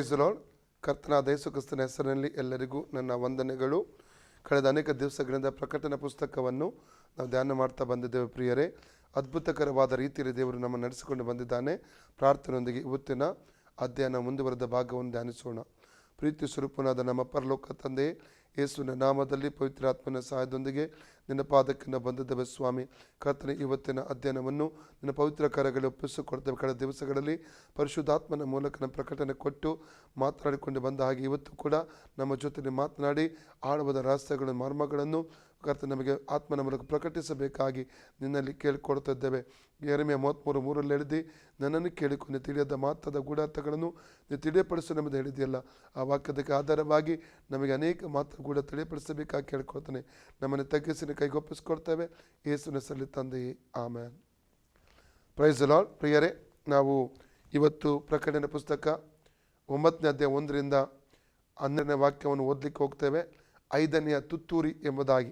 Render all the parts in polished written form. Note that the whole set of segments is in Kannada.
Price the lord. ಕರ್ತನಾದ ಯೇಸು ಕ್ರಿಸ್ತನ ಹೆಸರಿನಲ್ಲಿ ಎಲ್ಲರಿಗೂ ನನ್ನ ವಂದನೆಗಳು. ಕಳೆದ ಅನೇಕ ದಿವಸಗಳಿಂದ ಪ್ರಕಟಣೆ ಪುಸ್ತಕವನ್ನು ನಾವು ಧ್ಯಾನ ಮಾಡ್ತಾ ಬಂದಿದ್ದೇವೆ ಪ್ರಿಯರೇ. ಅದ್ಭುತಕರವಾದ ರೀತಿಯಲ್ಲಿ ದೇವರು ನಮ್ಮನ್ನು ನಡೆಸಿಕೊಂಡು ಬಂದಿದ್ದಾನೆ. ಪ್ರಾರ್ಥನೆಯೊಂದಿಗೆ ಇವತ್ತಿನ ಅಧ್ಯಯನ ಮುಂದುವರೆದ ಭಾಗವನ್ನು ಧ್ಯಾನಿಸೋಣ. ಪ್ರೀತಿ ಸ್ವರೂಪನಾದ ನಮ್ಮ ಪರಲೋಕ ತಂದೆಯೇ, ಯೇಸುವಿನ ನಾಮದಲ್ಲಿ ಪವಿತ್ರಾತ್ಮನ ಸಹಾಯದೊಂದಿಗೆ ನಿನ್ನ ಪಾದಕ್ಕೆ ನಾವು ಬಂದಿದ್ದೇವೆ ಸ್ವಾಮಿ. ಕರ್ತನೆ, ಇವತ್ತಿನ ಅಧ್ಯಯನವನ್ನು ನಿನ್ನ ಪವಿತ್ರ ಕಾರ್ಯಗಳು ಒಪ್ಪಿಸಿಕೊಡ್ತೇವೆ. ಕಳೆದ ದಿವಸಗಳಲ್ಲಿ ಪರಿಶುದ್ಧಾತ್ಮನ ಮೂಲಕ ನಮ್ಮ ಪ್ರಕಟಣೆ ಕೊಟ್ಟು ಮಾತನಾಡಿಕೊಂಡು ಬಂದ ಹಾಗೆ ಇವತ್ತು ಕೂಡ ನಮ್ಮ ಜೊತೆ ಮಾತನಾಡಿ ಆಳವಾದ ರಹಸ್ಯಗಳ ಮರ್ಮಗಳನ್ನು ಕರ್ತನೆ ನಮಗೆ ಆತ್ಮನ ಮೂಲಕ ಪ್ರಕಟಿಸಬೇಕಾಗಿ ನಿನ್ನಲ್ಲಿ ಕೇಳಿಕೊಡ್ತಿದ್ದೇವೆ. ಯೆರೆಮೀಯ 33:3 ಹೇಳಿದ್ದು, ನನ್ನನ್ನು ಕೇಳಿಕೊಂಡು ತಿಳಿಯದ ಮಾತದ ಗೂಢಾರ್ಥಗಳನ್ನು ನೀವು ತಿಳಿಯಪಡಿಸು ನಮ್ಮದು ಹೇಳಿದೆಯಲ್ಲ. ಆ ವಾಕ್ಯದಕ್ಕೆ ಆಧಾರವಾಗಿ ನಮಗೆ ಅನೇಕ ಮಾತು ಕೂಡ ತಿಳಿಯಪಡಿಸಬೇಕಾಗಿ ಕೇಳಿಕೊಡ್ತಾನೆ. ನಮ್ಮನ್ನು ತಗ್ಗಿಸಿ ಕೈಗೊಪ್ಪಿಸ್ಕೊಡ್ತೇವೆ ಯೇಸುವಿನ ಹೆಸರಲ್ಲಿ ತಂದೆಯೇ, ಆಮೆನ್. Price the lord. ಪ್ರಿಯರೇ, ನಾವು ಇವತ್ತು ಪ್ರಕಟಣೆ ಪುಸ್ತಕ 9ನೇ ಅಧ್ಯಾಯ 1ರಿಂದ 12ನೇ ವಾಕ್ಯವನ್ನು ಓದಲಿಕ್ಕೆ ಹೋಗ್ತೇವೆ. 5ನೆಯ ತುತ್ತೂರಿ ಎಂಬುದಾಗಿ.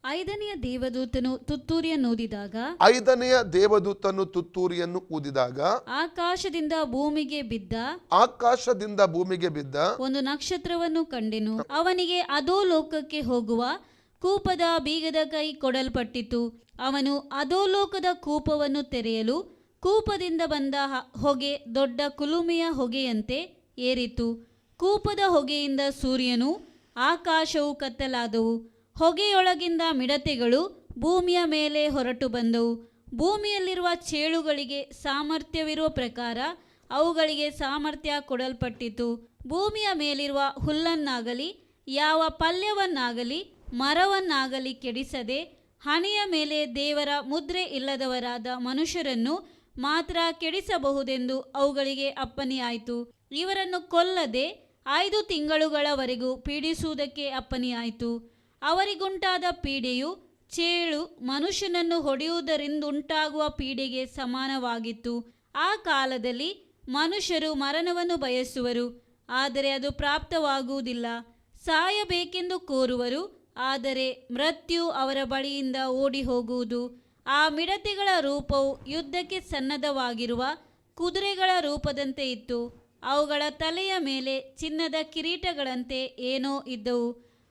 5ನೆಯ ದೇವದೂತನು ತುತ್ತೂರಿಯನ್ನು ಊದಿದಾಗ 5ನೆಯ ದೇವದೂತನು ತುತ್ತೂರಿಯನ್ನು ಊದಿದಾಗ ಆಕಾಶದಿಂದ ಭೂಮಿಗೆ ಬಿದ್ದ ಒಂದು ನಕ್ಷತ್ರವನ್ನು ಕಂಡೆನು. ಅವನಿಗೆ ಅಧೋಲೋಕಕ್ಕೆ ಹೋಗುವ ಕೂಪದ ಬೀಗದ ಕೈ ಕೊಡಲ್ಪಟ್ಟಿತು. ಅವನು ಅಧೋಲೋಕದ ಕೂಪವನ್ನು ತೆರೆಯಲು ಕೂಪದಿಂದ ಬಂದ ಹೊಗೆ ದೊಡ್ಡ ಕುಲುಮೆಯ ಹೊಗೆಯಂತೆ ಏರಿತು. ಕೂಪದ ಹೊಗೆಯಿಂದ ಸೂರ್ಯನು ಆಕಾಶವು ಕತ್ತಲಾದವು. ಹೊಗೆಯೊಳಗಿಂದ ಮಿಡತೆಗಳು ಭೂಮಿಯ ಮೇಲೆ ಹೊರಟು ಬಂದವು. ಭೂಮಿಯಲ್ಲಿರುವ ಚೇಳುಗಳಿಗೆ ಸಾಮರ್ಥ್ಯವಿರುವ ಪ್ರಕಾರ ಅವುಗಳಿಗೆ ಸಾಮರ್ಥ್ಯ ಕೊಡಲ್ಪಟ್ಟಿತು. ಭೂಮಿಯ ಮೇಲಿರುವ ಹುಲ್ಲನ್ನಾಗಲಿ ಯಾವ ಪಲ್ಯವನ್ನಾಗಲಿ ಮರವನ್ನಾಗಲಿ ಕೆಡಿಸದೆ ಹಣೆಯ ಮೇಲೆ ದೇವರ ಮುದ್ರೆ ಇಲ್ಲದವರಾದ ಮನುಷ್ಯರನ್ನು ಮಾತ್ರ ಕೆಡಿಸಬಹುದೆಂದು ಅವುಗಳಿಗೆ ಅಪ್ಪಣೆಯಾಯಿತು. ಇವರನ್ನು ಕೊಲ್ಲದೆ 5 ತಿಂಗಳುಗಳವರೆಗೂ ಪೀಡಿಸುವುದಕ್ಕೆ ಅಪ್ಪಣೆಯಾಯಿತು. ಅವರಿಗುಂಟಾದ ಪೀಡೆಯು ಚೇಳು ಮನುಷ್ಯನನ್ನು ಹೊಡೆಯುವುದರಿಂದುಂಟಾಗುವ ಪೀಡೆಗೆ ಸಮಾನವಾಗಿತ್ತು. ಆ ಕಾಲದಲ್ಲಿ ಮನುಷ್ಯರು ಮರಣವನ್ನು ಬಯಸುವರು, ಆದರೆ ಅದು ಪ್ರಾಪ್ತವಾಗುವುದಿಲ್ಲ. ಸಾಯಬೇಕೆಂದು ಕೋರುವರು, ಆದರೆ ಮೃತ್ಯು ಅವರ ಬಳಿಯಿಂದ ಓಡಿ ಹೋಗುವುದು. ಆ ಮಿಡತೆಗಳ ರೂಪವು ಯುದ್ಧಕ್ಕೆ ಸನ್ನದ್ಧವಾಗಿರುವ ಕುದುರೆಗಳ ರೂಪದಂತೆ ಇತ್ತು. ಅವುಗಳ ತಲೆಯ ಮೇಲೆ ಚಿನ್ನದ ಕಿರೀಟಗಳಂತೆ ಏನೋ ಇದ್ದವು.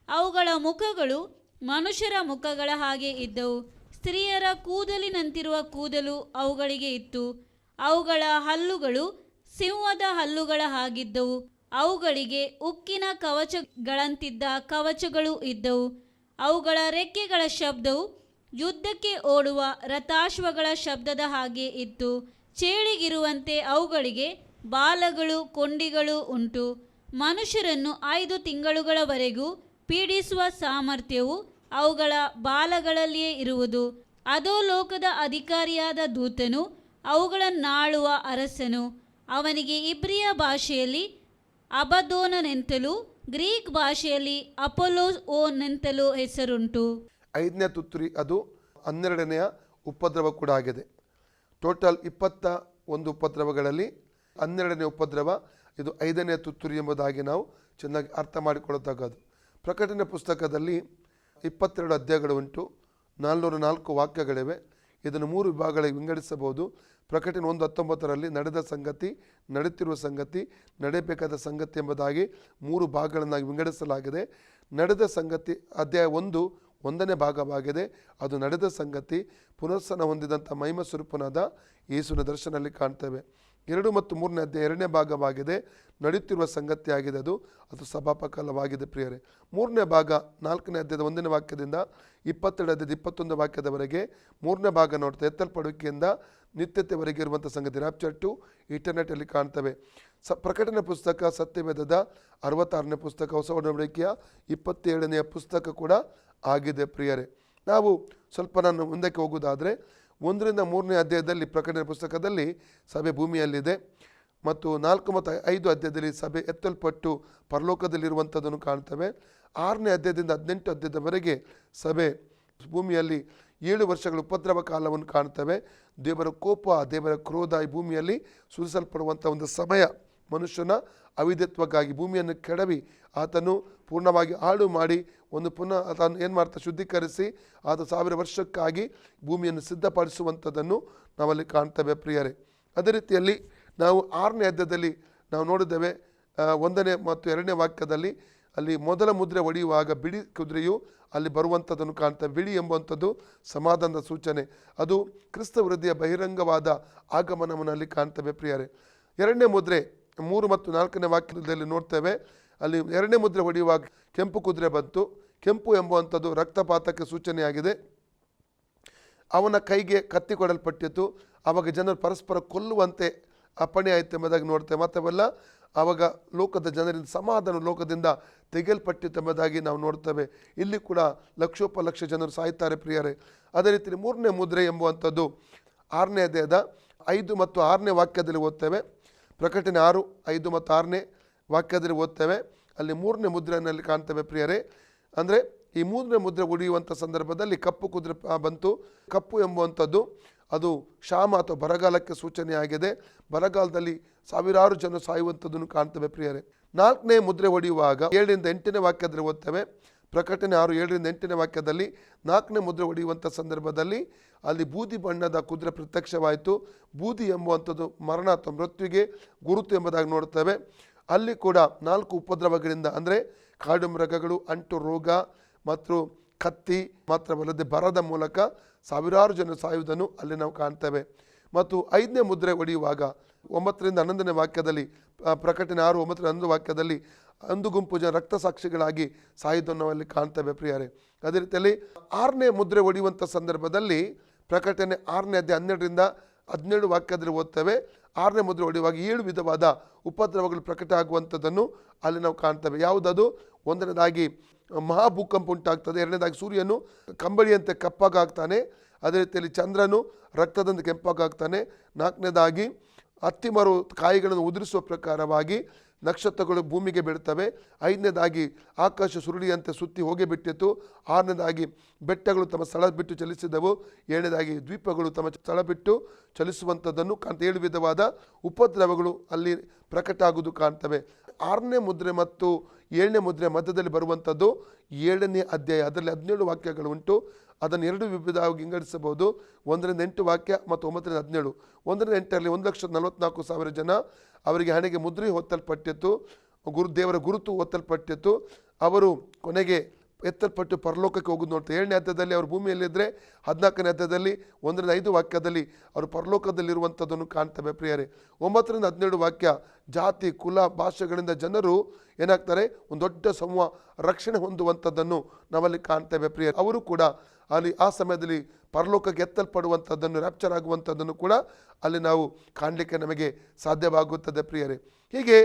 ಅವುಗಳ ಮುಖಗಳು ಮನುಷ್ಯರ ಮುಖಗಳ ಹಾಗೆ ಇದ್ದವು. ಸ್ತ್ರೀಯರ ಕೂದಲಿನಂತಿರುವ ಕೂದಲು ಅವುಗಳಿಗೆ ಇತ್ತು. ಅವುಗಳ ಹಲ್ಲುಗಳು ಸಿಂಹದ ಹಲ್ಲುಗಳ ಹಾಗಿದ್ದವು. ಅವುಗಳಿಗೆ ಉಕ್ಕಿನ ಕವಚಗಳಂತಿದ್ದ ಕವಚಗಳು ಇದ್ದವು. ಅವುಗಳ ರೆಕ್ಕೆಗಳ ಶಬ್ದವು ಯುದ್ಧಕ್ಕೆ ಓಡುವ ರಥಾಶ್ವಗಳ ಶಬ್ದದ ಹಾಗೆ ಇತ್ತು. ಚೇಳಿಗಿರುವಂತೆ ಅವುಗಳಿಗೆ ಬಾಲಗಳು ಕೊಂಡಿಗಳು ಉಂಟು. ಮನುಷ್ಯರನ್ನು 5 ತಿಂಗಳುಗಳವರೆಗೂ ಪೀಡಿಸುವ ಸಾಮರ್ಥ್ಯವು ಅವುಗಳ ಬಾಲಗಳಲ್ಲಿಯೇ ಇರುವುದು. ಅಧೋಲೋಕದ ಅಧಿಕಾರಿಯಾದ ದೂತನು ಅವುಗಳನ್ನಾಳುವ ಅರಸನು. ಅವನಿಗೆ ಇಬ್ರಿಯ ಭಾಷೆಯಲ್ಲಿ ಅಬದೋನನೆಂತಲೂ ಗ್ರೀಕ್ ಭಾಷೆಯಲ್ಲಿ ಅಪೊಲೋನೆಂತಲೂ ಹೆಸರುಂಟು. 5ನೇ ತುತ್ತೂರಿ ಅದು 12ನೆಯ ಉಪದ್ರವ ಕೂಡ ಆಗಿದೆ. ಟೋಟಲ್ 21 ಉಪದ್ರವಗಳಲ್ಲಿ 12ನೇ ಉಪದ್ರವ ಇದು 5ನೇ ತುತ್ತೂರಿ ಎಂಬುದಾಗಿ ನಾವು ಚೆನ್ನಾಗಿ ಅರ್ಥ ಮಾಡಿಕೊಳ್ಳತಕ್ಕದ್ದು. ಪ್ರಕಟಣೆ ಪುಸ್ತಕದಲ್ಲಿ 22 ಅಧ್ಯಾಯಗಳು ಉಂಟು, 404 ವಾಕ್ಯಗಳಿವೆ. ಇದನ್ನು 3 ವಿಭಾಗಗಳಿಗೆ ವಿಂಗಡಿಸಬಹುದು. ಪ್ರಕಟಣೆ 1:19 ನಡೆದ ಸಂಗತಿ, ನಡೆಯುತ್ತಿರುವ ಸಂಗತಿ, ನಡೆಯಬೇಕಾದ ಸಂಗತಿ ಎಂಬುದಾಗಿ 3 ಭಾಗಗಳನ್ನಾಗಿ ವಿಂಗಡಿಸಲಾಗಿದೆ. ನಡೆದ ಸಂಗತಿ ಅಧ್ಯಾಯ 1ನೇ ಭಾಗವಾಗಿದೆ. ಅದು ನಡೆದ ಸಂಗತಿ ಪುನರ್ಸನ ಹೊಂದಿದಂಥ ಮಹಿಮ ಸ್ವರೂಪನಾದ ಯೇಸುವಿನ ದರ್ಶನದಲ್ಲಿ ಕಾಣ್ತೇವೆ. 2 ಮತ್ತು 3ನೇ ಅಧ್ಯಾಯ 2ನೇ ಭಾಗವಾಗಿದೆ, ನಡೆಯುತ್ತಿರುವ ಸಂಗತಿ ಆಗಿದೆ. ಅದು ಸಭಾಪಕಾಲವಾಗಿದೆ ಪ್ರಿಯರೇ. 3ನೇ ಭಾಗ 4ನೇ ಅಧ್ಯಾಯದ 1ನೇ ವಾಕ್ಯದಿಂದ 22 ಅಧ್ಯಾಯದ 21 ವಾಕ್ಯದವರೆಗೆ 3ನೇ ಭಾಗ ನೋಡ್ತಾ ಎತ್ತಲ್ಪಡುವಿಕೆಯಿಂದ ನಿತ್ಯತೆವರೆಗೆ ಇರುವಂಥ ಸಂಗತಿ, ರ್ಯಾಪ್ಚರ್ ಟು ಇಟರ್ನೆಟಲ್ಲಿ ಕಾಣ್ತವೆ. ಪ್ರಕಟಣೆ ಪುಸ್ತಕ ಸತ್ಯವೇದದ 66ನೇ ಪುಸ್ತಕ, ಹೊಸ ಒಡಂಬಡಿಕೆಯ 27ನೇ ಪುಸ್ತಕ ಕೂಡ ಆಗಿದೆ ಪ್ರಿಯರೇ. ನಾವು ಸ್ವಲ್ಪ ನಾನು ಮುಂದಕ್ಕೆ ಹೋಗುವುದಾದರೆ 1ರಿಂದ 3ನೇ ಅಧ್ಯಾಯದಲ್ಲಿ ಪ್ರಕಟಣೆ ಪುಸ್ತಕದಲ್ಲಿ ಸಭೆ ಭೂಮಿಯಲ್ಲಿದೆ ಮತ್ತು 4 ಮತ್ತು 5 ಅಧ್ಯಾಯದಲ್ಲಿ ಸಭೆ ಎತ್ತಲ್ಪಟ್ಟು ಪರಲೋಕದಲ್ಲಿರುವಂಥದ್ದನ್ನು ಕಾಣ್ತೇವೆ. 6ನೇ ಅಧ್ಯಾಯದಿಂದ 18 ಅಧ್ಯಾಯದವರೆಗೆ ಸಭೆ ಭೂಮಿಯಲ್ಲಿ 7 ವರ್ಷಗಳ ಉಪದ್ರವ ಕಾಲವನ್ನು ಕಾಣ್ತೇವೆ. ದೇವರ ಕೋಪ, ದೇವರ ಕ್ರೋಧ ಈ ಭೂಮಿಯಲ್ಲಿ ಸುರಿಸಲ್ಪಡುವಂಥ ಒಂದು ಸಮಯ. ಮನುಷ್ಯನ ಅವಿಧತ್ವಕ್ಕಾಗಿ ಭೂಮಿಯನ್ನು ಕೆಡವಿ ಆತನು ಪೂರ್ಣವಾಗಿ ಹಾಳು ಮಾಡಿ ಒಂದು ಪುನಃ ತಾನು ಏನು ಮಾಡ್ತಾ ಶುದ್ಧೀಕರಿಸಿ ಆತ 1000 ವರ್ಷಕ್ಕಾಗಿ ಭೂಮಿಯನ್ನು ಸಿದ್ಧಪಡಿಸುವಂಥದ್ದನ್ನು ನಾವಲ್ಲಿ ಕಾಣ್ತೇವೆ ಪ್ರಿಯರೇ. ಅದೇ ರೀತಿಯಲ್ಲಿ ನಾವು 6ನೇ ಅಧ್ಯಾಯದಲ್ಲಿ ನಾವು ನೋಡಿದ್ದೇವೆ 1ನೇ ಮತ್ತು 2ನೇ ವಾಕ್ಯದಲ್ಲಿ ಅಲ್ಲಿ ಮೊದಲ ಮುದ್ರೆ ಒಡೆಯುವಾಗ ಬಿಳಿ ಕುದುರೆಯು ಅಲ್ಲಿ ಬರುವಂಥದ್ದನ್ನು ಕಾಣ್ತೇವೆ. ಬಿಳಿ ಎಂಬುವಂಥದ್ದು ಸಮಾಧಾನದ ಸೂಚನೆ, ಅದು ಕ್ರಿಸ್ತ ವೃದ್ಧಿಯ ಬಹಿರಂಗವಾದ ಆಗಮನವನ್ನು ಅಲ್ಲಿ ಕಾಣ್ತೇವೆ ಪ್ರಿಯರೇ. 2ನೇ ಮುದ್ರೆ 3 ಮತ್ತು 4ನೇ ವಾಕ್ಯದಲ್ಲಿ ನೋಡ್ತೇವೆ. ಅಲ್ಲಿ 2ನೇ ಮುದ್ರೆ ಹೊಡೆಯುವಾಗ ಕೆಂಪು ಕುದುರೆ ಬಂತು. ಕೆಂಪು ಎಂಬುವಂಥದ್ದು ರಕ್ತಪಾತಕ್ಕೆ ಸೂಚನೆಯಾಗಿದೆ. ಅವನ ಕೈಗೆ ಕತ್ತಿ ಕೊಡಲ್ಪಟ್ಟಿತು. ಆವಾಗ ಜನರು ಪರಸ್ಪರ ಕೊಲ್ಲುವಂತೆ ಅಪ್ಪಣೆ ಆಯಿತು ಎಂಬುದಾಗಿ ನೋಡ್ತೇವೆ. ಮತ್ತವೆಲ್ಲ ಆವಾಗ ಲೋಕದ ಜನರಿಂದ ಸಮಾಧಾನ ಲೋಕದಿಂದ ತೆಗೆಯಲ್ಪಟ್ಟಿತು ಎಂಬುದಾಗಿ ನಾವು ನೋಡ್ತೇವೆ. ಇಲ್ಲಿ ಕೂಡ ಲಕ್ಷೋಪಲಕ್ಷ ಜನರು ಸಾಯ್ತಾರೆ ಪ್ರಿಯರೇ. ಅದೇ ರೀತಿ 3ನೇ ಮುದ್ರೆ ಎಂಬುವಂಥದ್ದು 6ನೇ ಅಧ್ಯಾಯದ 5 ಮತ್ತು 6ನೇ ವಾಕ್ಯದಲ್ಲಿ ಓದ್ತೇವೆ. ಪ್ರಕಟಣೆ 6, 5 ಮತ್ತು 6ನೇ ವಾಕ್ಯದಲ್ಲಿ ಓದ್ತೇವೆ. ಅಲ್ಲಿ 3ನೇ ಮುದ್ರೆಯಲ್ಲಿ ಕಾಣ್ತೇವೆ ಪ್ರಿಯರೇ. ಅಂದರೆ ಈ 3ನೇ ಮುದ್ರೆ ಒಡೆಯುವಂಥ ಸಂದರ್ಭದಲ್ಲಿ ಕಪ್ಪು ಕುದುರೆ ಬಂತು. ಕಪ್ಪು ಎಂಬುವಂಥದ್ದು ಅದು ಕ್ಷಾಮ ಅಥವಾ ಬರಗಾಲಕ್ಕೆ ಸೂಚನೆಯಾಗಿದೆ. ಬರಗಾಲದಲ್ಲಿ ಸಾವಿರಾರು ಜನ ಸಾಯುವಂಥದ್ದನ್ನು ಕಾಣ್ತೇವೆ ಪ್ರಿಯರೇ. 4ನೇ ಮುದ್ರೆ ಹೊಡೆಯುವಾಗ 7ರಿಂದ 8ನೇ ವಾಕ್ಯದಲ್ಲಿ ಓದ್ತೇವೆ. ಪ್ರಕಟಣೆ 6, 7ರಿಂದ 8ನೇ ವಾಕ್ಯದಲ್ಲಿ 4ನೇ ಮುದ್ರೆ ಹೊಡೆಯುವಂಥ ಸಂದರ್ಭದಲ್ಲಿ ಅಲ್ಲಿ ಬೂದಿ ಬಣ್ಣದ ಕುದುರೆ ಪ್ರತ್ಯಕ್ಷವಾಯಿತು. ಬೂದಿ ಎಂಬುವಂಥದ್ದು ಮರಣ ಅಥವಾ ಮೃತ್ಯುವಿಗೆ ಗುರುತು ಎಂಬುದಾಗಿ ನೋಡ್ತೇವೆ. ಅಲ್ಲಿ ಕೂಡ 4 ಉಪದ್ರವಗಳಿಂದ ಅಂದರೆ ಕಾಡು ಮೃಗಗಳು, ಅಂಟು ರೋಗ ಮತ್ತು ಕತ್ತಿ ಮಾತ್ರವಲ್ಲದೆ ಬರದ ಮೂಲಕ ಸಾವಿರಾರು ಜನ ಸಾಯುವುದನ್ನು ಅಲ್ಲಿ ನಾವು ಕಾಣ್ತೇವೆ. ಮತ್ತು 5ನೇ ಮುದ್ರೆ ಒಡೆಯುವಾಗ 9ರಿಂದ 11ನೇ ವಾಕ್ಯದಲ್ಲಿ ಪ್ರಕಟಣೆ 6, 9ರಿಂದ 11 ವಾಕ್ಯದಲ್ಲಿ ಒಂದು ಗುಂಪು ಜನ ರಕ್ತ ಸಾಕ್ಷಿಗಳಾಗಿ ಸಾಯುವುದನ್ನು ನಾವು ಅಲ್ಲಿ ಕಾಣ್ತೇವೆ ಪ್ರಿಯರೇ. ಅದೇ ರೀತಿಯಲ್ಲಿ 6ನೇ ಮುದ್ರೆ ಒಡೆಯುವಂಥ ಸಂದರ್ಭದಲ್ಲಿ ಪ್ರಕಟಣೆ 6ನೇ ಅಧ್ಯಾಯ 12ರಿಂದ 17 ವಾಕ್ಯದಲ್ಲಿ ಓದ್ತೇವೆ. 6ನೇ ಮುದ್ರೆ ಹೊಡೆಯುವಾಗ 7 ವಿಧವಾದ ಉಪದ್ರವಗಳು ಪ್ರಕಟ ಆಗುವಂಥದ್ದನ್ನು ಅಲ್ಲಿ ನಾವು ಕಾಣ್ತೇವೆ. ಯಾವುದದು? 1ನೇದಾಗಿ ಮಹಾಭೂಕಂಪ ಉಂಟಾಗ್ತದೆ. 2ನೇದಾಗಿ ಸೂರ್ಯನು ಕಂಬಳಿಯಂತೆ ಕಪ್ಪಾಗ್ತಾನೆ. ಅದೇ ರೀತಿಯಲ್ಲಿ ಚಂದ್ರನು ರಕ್ತದಂತೆ ಕೆಂಪಾಗ್ತಾನೆ. 4ನೇದಾಗಿ ಅತ್ತಿಮರು ಕಾಯಿಗಳನ್ನು ಉದುರಿಸುವ ಪ್ರಕಾರವಾಗಿ ನಕ್ಷತ್ರಗಳು ಭೂಮಿಗೆ ಬೀಳ್ತವೆ. 5ನೇದಾಗಿ ಆಕಾಶ ಸುರುಳಿಯಂತೆ ಸುತ್ತಿ ಹೋಗಿ ಬಿಟ್ಟಿತು. 6ನೇದಾಗಿ ಬೆಟ್ಟಗಳು ತಮ್ಮ ಸ್ಥಳ ಬಿಟ್ಟು ಚಲಿಸಿದವು. 7ನೇದಾಗಿ ದ್ವೀಪಗಳು ತಮ್ಮ ಸ್ಥಳ ಬಿಟ್ಟು ಚಲಿಸುವಂಥದ್ದನ್ನು 7 ವಿಧವಾದ ಉಪದ್ರವಗಳು ಅಲ್ಲಿ ಪ್ರಕಟ ಆಗುವುದು ಕಾಣ್ತವೆ. 6ನೇ ಮುದ್ರೆ ಮತ್ತು 7ನೇ ಮುದ್ರೆ ಮಧ್ಯದಲ್ಲಿ ಬರುವಂಥದ್ದು 7ನೇ ಅಧ್ಯಾಯ. ಅದರಲ್ಲಿ 17 ವಾಕ್ಯಗಳು ಉಂಟು. ಅದನ್ನು 2 ವಿಧವಾಗಿ ವಿಂಗಡಿಸಬಹುದು. 1ರಿಂದ 8 ವಾಕ್ಯ ಮತ್ತು 9ರಿಂದ 17. 1ರಿಂದ 8ರಲ್ಲಿ 1,44,000 ಜನ ಅವರಿಗೆ ಹಣೆಗೆ ಮುದ್ರೆ ಹೊತ್ತಲ್ಪಟ್ಟಿತ್ತು. ದೇವರ ಗುರುತು ಹೊತ್ತಲ್ಪಟ್ಟಿತ್ತು. ಅವರು ಕೊನೆಗೆ ಎತ್ತಲ್ಪಟ್ಟು ಪರಲೋಕಕ್ಕೆ ಹೋಗೋದು ನೋಡ್ತಾರೆ. 7ನೇ ಅಧ್ಯಾಯದಲ್ಲಿ ಅವರು ಭೂಮಿಯಲ್ಲಿದ್ದರೆ 14ನೇ ಅಧ್ಯಾಯದಲ್ಲಿ 1ರಿಂದ 5 ವಾಕ್ಯದಲ್ಲಿ ಅವರು ಪರಲೋಕದಲ್ಲಿರುವಂಥದ್ದನ್ನು ಕಾಣ್ತೇವೆ ಪ್ರಿಯರೇ. 9ರಿಂದ 17 ವಾಕ್ಯ ಜಾತಿ ಕುಲ ಭಾಷೆಗಳಿಂದ ಜನರು ಏನಾಗ್ತಾರೆ, ಒಂದು ದೊಡ್ಡ ಸಮೂಹ ರಕ್ಷಣೆ ಹೊಂದುವಂಥದ್ದನ್ನು ನಾವಲ್ಲಿ ಕಾಣ್ತೇವೆ ಪ್ರಿಯರೇ. ಅವರು ಕೂಡ ಅಲ್ಲಿ ಆ ಸಮಯದಲ್ಲಿ ಪರಲೋಕಕ್ಕೆ ಎತ್ತಲ್ಪಡುವಂಥದ್ದನ್ನು, ರ್ಯಾಪ್ಚರ್ ಆಗುವಂಥದ್ದನ್ನು ಕೂಡ ಅಲ್ಲಿ ನಾವು ಕಾಣಲಿಕ್ಕೆ ನಮಗೆ ಸಾಧ್ಯವಾಗುತ್ತದೆ ಪ್ರಿಯರೇ. ಹೀಗೆ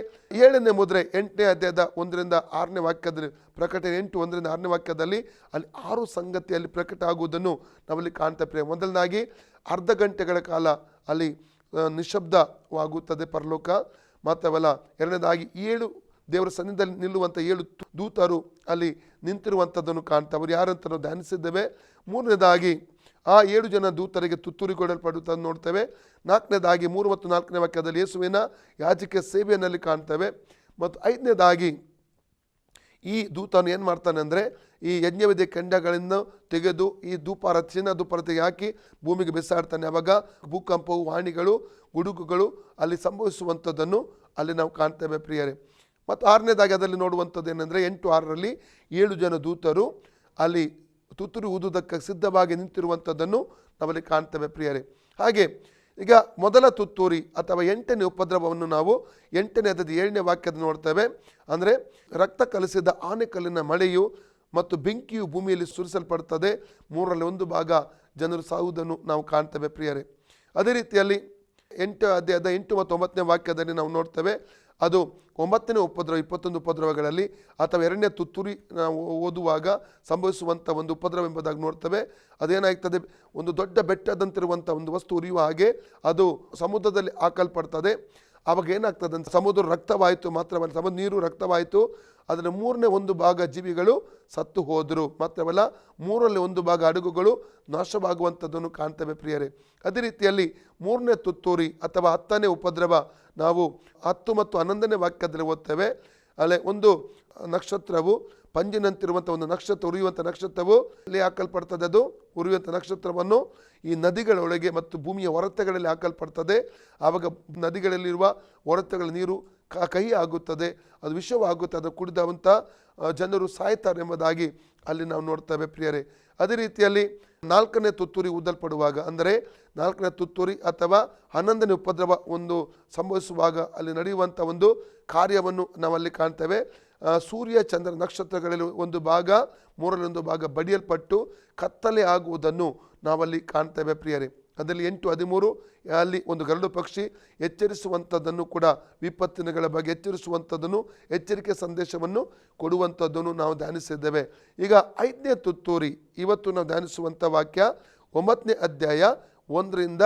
7ನೇ ಮುದ್ರೆ 8ನೇ ಅಧ್ಯಾಯದ 1ರಿಂದ 6ನೇ ವಾಕ್ಯದಲ್ಲಿ ಪ್ರಕಟಣೆ 8, 1ರಿಂದ 6ನೇ ವಾಕ್ಯದಲ್ಲಿ ಅಲ್ಲಿ 6 ಸಂಗತಿಯಲ್ಲಿ ಪ್ರಕಟ ಆಗುವುದನ್ನು ನಾವಲ್ಲಿ ಕಾಣ್ತೇವೆ ಪ್ರಿಯ. ಮೊದಲನಾಗಿ ಅರ್ಧ ಗಂಟೆಗಳ ಕಾಲ ಅಲ್ಲಿ ನಿಶಬ್ದವಾಗುತ್ತದೆ ಪರಲೋಕ. ಮಾತ್ರವಲ್ಲ, 2ನೇದಾಗಿ 7 ದೇವರ ಸನ್ನಿಧಿಯಲ್ಲಿ ನಿಲ್ಲುವಂಥ 7 ದೂತರು ಅಲ್ಲಿ ನಿಂತಿರುವಂಥದ್ದನ್ನು ಕಾಣ್ತಾ ಅವರು ಯಾರಂತ ನಾವು ಧ್ಯಾನಿಸಿದ್ದೇವೆ. 3ನೇದಾಗಿ ಆ 7 ಜನ ದೂತರಿಗೆ ತುತ್ತೂರಿ ಕೊಡಲ್ಪಡುವುದನ್ನು ನೋಡ್ತೇವೆ. 4ನೇದಾಗಿ 3 ಮತ್ತು 4ನೇ ವಾಕ್ಯದಲ್ಲಿ ಯೇಸುವಿನ ಯಾಜಕೀಯ ಸೇವೆಯಲ್ಲಿ ಕಾಣ್ತೇವೆ. ಮತ್ತು 5ನೇದಾಗಿ ಈ ದೂತನು ಏನು ಮಾಡ್ತಾನೆ ಅಂದರೆ ಈ ಯಜ್ಞವೇದಿಯ ಕೆಂಡಗಳನ್ನು ತೆಗೆದು ಈ ಚಿನ್ನ ಧೂಪಾರತಿಗೆ ಹಾಕಿ ಭೂಮಿಗೆ ಬಿಸಾಡ್ತಾನೆ. ಆವಾಗ ಭೂಕಂಪವು, ವಾಣಿಗಳು, ಗುಡುಗುಗಳು ಅಲ್ಲಿ ಸಂಭವಿಸುವಂಥದ್ದನ್ನು ಅಲ್ಲಿ ನಾವು ಕಾಣ್ತೇವೆ ಪ್ರಿಯರೇ. ಮತ್ತು 6ನೇದಾಗಿ ಅದರಲ್ಲಿ ನೋಡುವಂಥದ್ದು ಏನಂದರೆ 8:6ರಲ್ಲಿ 7 ಜನ ದೂತರು ಅಲ್ಲಿ ತುತ್ತೂರಿ ಊದುವುದಕ್ಕೆ ಸಿದ್ಧವಾಗಿ ನಿಂತಿರುವಂಥದ್ದನ್ನು ನಾವಲ್ಲಿ ಕಾಣ್ತೇವೆ ಪ್ರಿಯರೇ. ಹಾಗೆ ಈಗ ಮೊದಲ ತುತ್ತೂರಿ ಅಥವಾ 8ನೇ ಉಪದ್ರವವನ್ನು ನಾವು 8ನೇ ಅಧ್ಯಾಯದ 7ನೇ ವಾಕ್ಯದ ನೋಡ್ತೇವೆ. ಅಂದರೆ ರಕ್ತ ಕಲಸಿದ ಆನೆಕಲ್ಲಿನ ಮಳೆಯು ಮತ್ತು ಬೆಂಕಿಯು ಭೂಮಿಯಲ್ಲಿ ಸುರಿಸಲ್ಪಡ್ತದೆ. 3ರಲ್ಲಿ 1 ಭಾಗ ಜನರು ಸಾಯುವುದನ್ನು ನಾವು ಕಾಣ್ತೇವೆ ಪ್ರಿಯರೇ. ಅದೇ ರೀತಿಯಲ್ಲಿ 8ನೇ ಅಧ್ಯಾಯದ 8 ಮತ್ತು 9ನೇ ವಾಕ್ಯದಲ್ಲಿ ನಾವು ನೋಡ್ತೇವೆ. ಅದು 9ನೇ ಉಪದ್ರವ 21 ಉಪದ್ರವಗಳಲ್ಲಿ ಅಥವಾ 2ನೇ ತುತ್ತೂರಿ ನಾವು ಓದುವಾಗ ಸಂಭವಿಸುವಂಥ ಒಂದು ಉಪದ್ರವ ಎಂಬುದಾಗಿ ನೋಡ್ತೇವೆ. ಅದೇನಾಗ್ತದೆ, ಒಂದು ದೊಡ್ಡ ಬೆಟ್ಟದಂತಿರುವಂಥ ಒಂದು ವಸ್ತು ಉರಿಯುವ ಹಾಗೆ ಅದು ಸಮುದ್ರದಲ್ಲಿ ಹಾಕಲ್ಪಡ್ತದೆ. ಆವಾಗ ಏನಾಗ್ತದೆ ಅಂತ ಸಮುದ್ರ ರಕ್ತವಾಯಿತು. ಮಾತ್ರವಲ್ಲ, ಸಮುದ್ರ ನೀರು ರಕ್ತವಾಯಿತು. ಅದರ 3ನೇ 1 ಭಾಗ ಜೀವಿಗಳು ಸತ್ತು ಹೋದರು. ಮಾತ್ರವಲ್ಲ, 3ರಲ್ಲಿ 1 ಭಾಗ ಹಡಗುಗಳು ನಾಶವಾಗುವಂಥದ್ದನ್ನು ಕಾಣ್ತೇವೆ ಪ್ರಿಯರೇ. ಅದೇ ರೀತಿಯಲ್ಲಿ 3ನೇ ತುತ್ತೂರಿ ಅಥವಾ 10ನೇ ಉಪದ್ರವ ನಾವು 10 ಮತ್ತು 11ನೇ ವಾಕ್ಯದಲ್ಲಿ ಓದ್ತೇವೆ. ಅಲ್ಲೇ ಒಂದು ನಕ್ಷತ್ರವು ಪಂಜಿನಂತಿರುವಂಥ ಒಂದು ನಕ್ಷತ್ರ, ಉರಿಯುವಂಥ ನಕ್ಷತ್ರವು ಅಲ್ಲಿ ಹಾಕಲ್ಪಡ್ತದೆ. ಅದು ಉರಿಯುವಂಥ ನಕ್ಷತ್ರವನ್ನು ಈ ನದಿಗಳೊಳಗೆ ಮತ್ತು ಭೂಮಿಯ ಹೊರತೆಗಳಲ್ಲಿ ಹಾಕಲ್ಪಡ್ತದೆ. ಆವಾಗ ನದಿಗಳಲ್ಲಿರುವ ಹೊರತೆಗಳ ನೀರು ಕಹಿ ಆಗುತ್ತದೆ, ಅದು ವಿಷವಾಗುತ್ತೆ, ಅದು ಕುಡಿದವಂಥ ಜನರು ಸಾಯ್ತಾರೆ ಎಂಬುದಾಗಿ ಅಲ್ಲಿ ನಾವು ನೋಡ್ತೇವೆ ಪ್ರಿಯರೇ. ಅದೇ ರೀತಿಯಲ್ಲಿ 4ನೇ ತುತ್ತೂರಿ ಊದಲ್ಪಡುವಾಗ, ಅಂದರೆ 4ನೇ ತುತ್ತೂರಿ ಅಥವಾ 11ನೇ ಉಪದ್ರವ ಒಂದು ಸಂಭವಿಸುವಾಗ ಅಲ್ಲಿ ನಡೆಯುವಂಥ ಒಂದು ಕಾರ್ಯವನ್ನು ನಾವಲ್ಲಿ ಕಾಣ್ತೇವೆ. ಸೂರ್ಯ ಚಂದ್ರ ನಕ್ಷತ್ರಗಳಲ್ಲಿ ಒಂದು ಭಾಗ, 3/1 ಭಾಗ ಬಡಿಯಲ್ಪಟ್ಟು ಕತ್ತಲೆ ಆಗುವುದನ್ನು ನಾವಲ್ಲಿ ಕಾಣ್ತೇವೆ ಪ್ರಿಯರೇ. ಅದರಲ್ಲಿ 8:13 ಅಲ್ಲಿ ಒಂದು ಗರುಡು ಪಕ್ಷಿ ಎಚ್ಚರಿಸುವಂಥದ್ದನ್ನು ಕೂಡ, ವಿಪತ್ತಿನಗಳ ಬಗ್ಗೆ ಎಚ್ಚರಿಸುವಂಥದ್ದನ್ನು, ಎಚ್ಚರಿಕೆ ಸಂದೇಶವನ್ನು ಕೊಡುವಂಥದ್ದನ್ನು ನಾವು ಧ್ಯಾನಿಸಿದ್ದೇವೆ. ಈಗ 5ನೇ ತುತ್ತೂರಿ, ಇವತ್ತು ನಾವು ಧ್ಯಾನಿಸುವಂಥ ವಾಕ್ಯ 9ನೇ ಅಧ್ಯಾಯ 1ರಿಂದ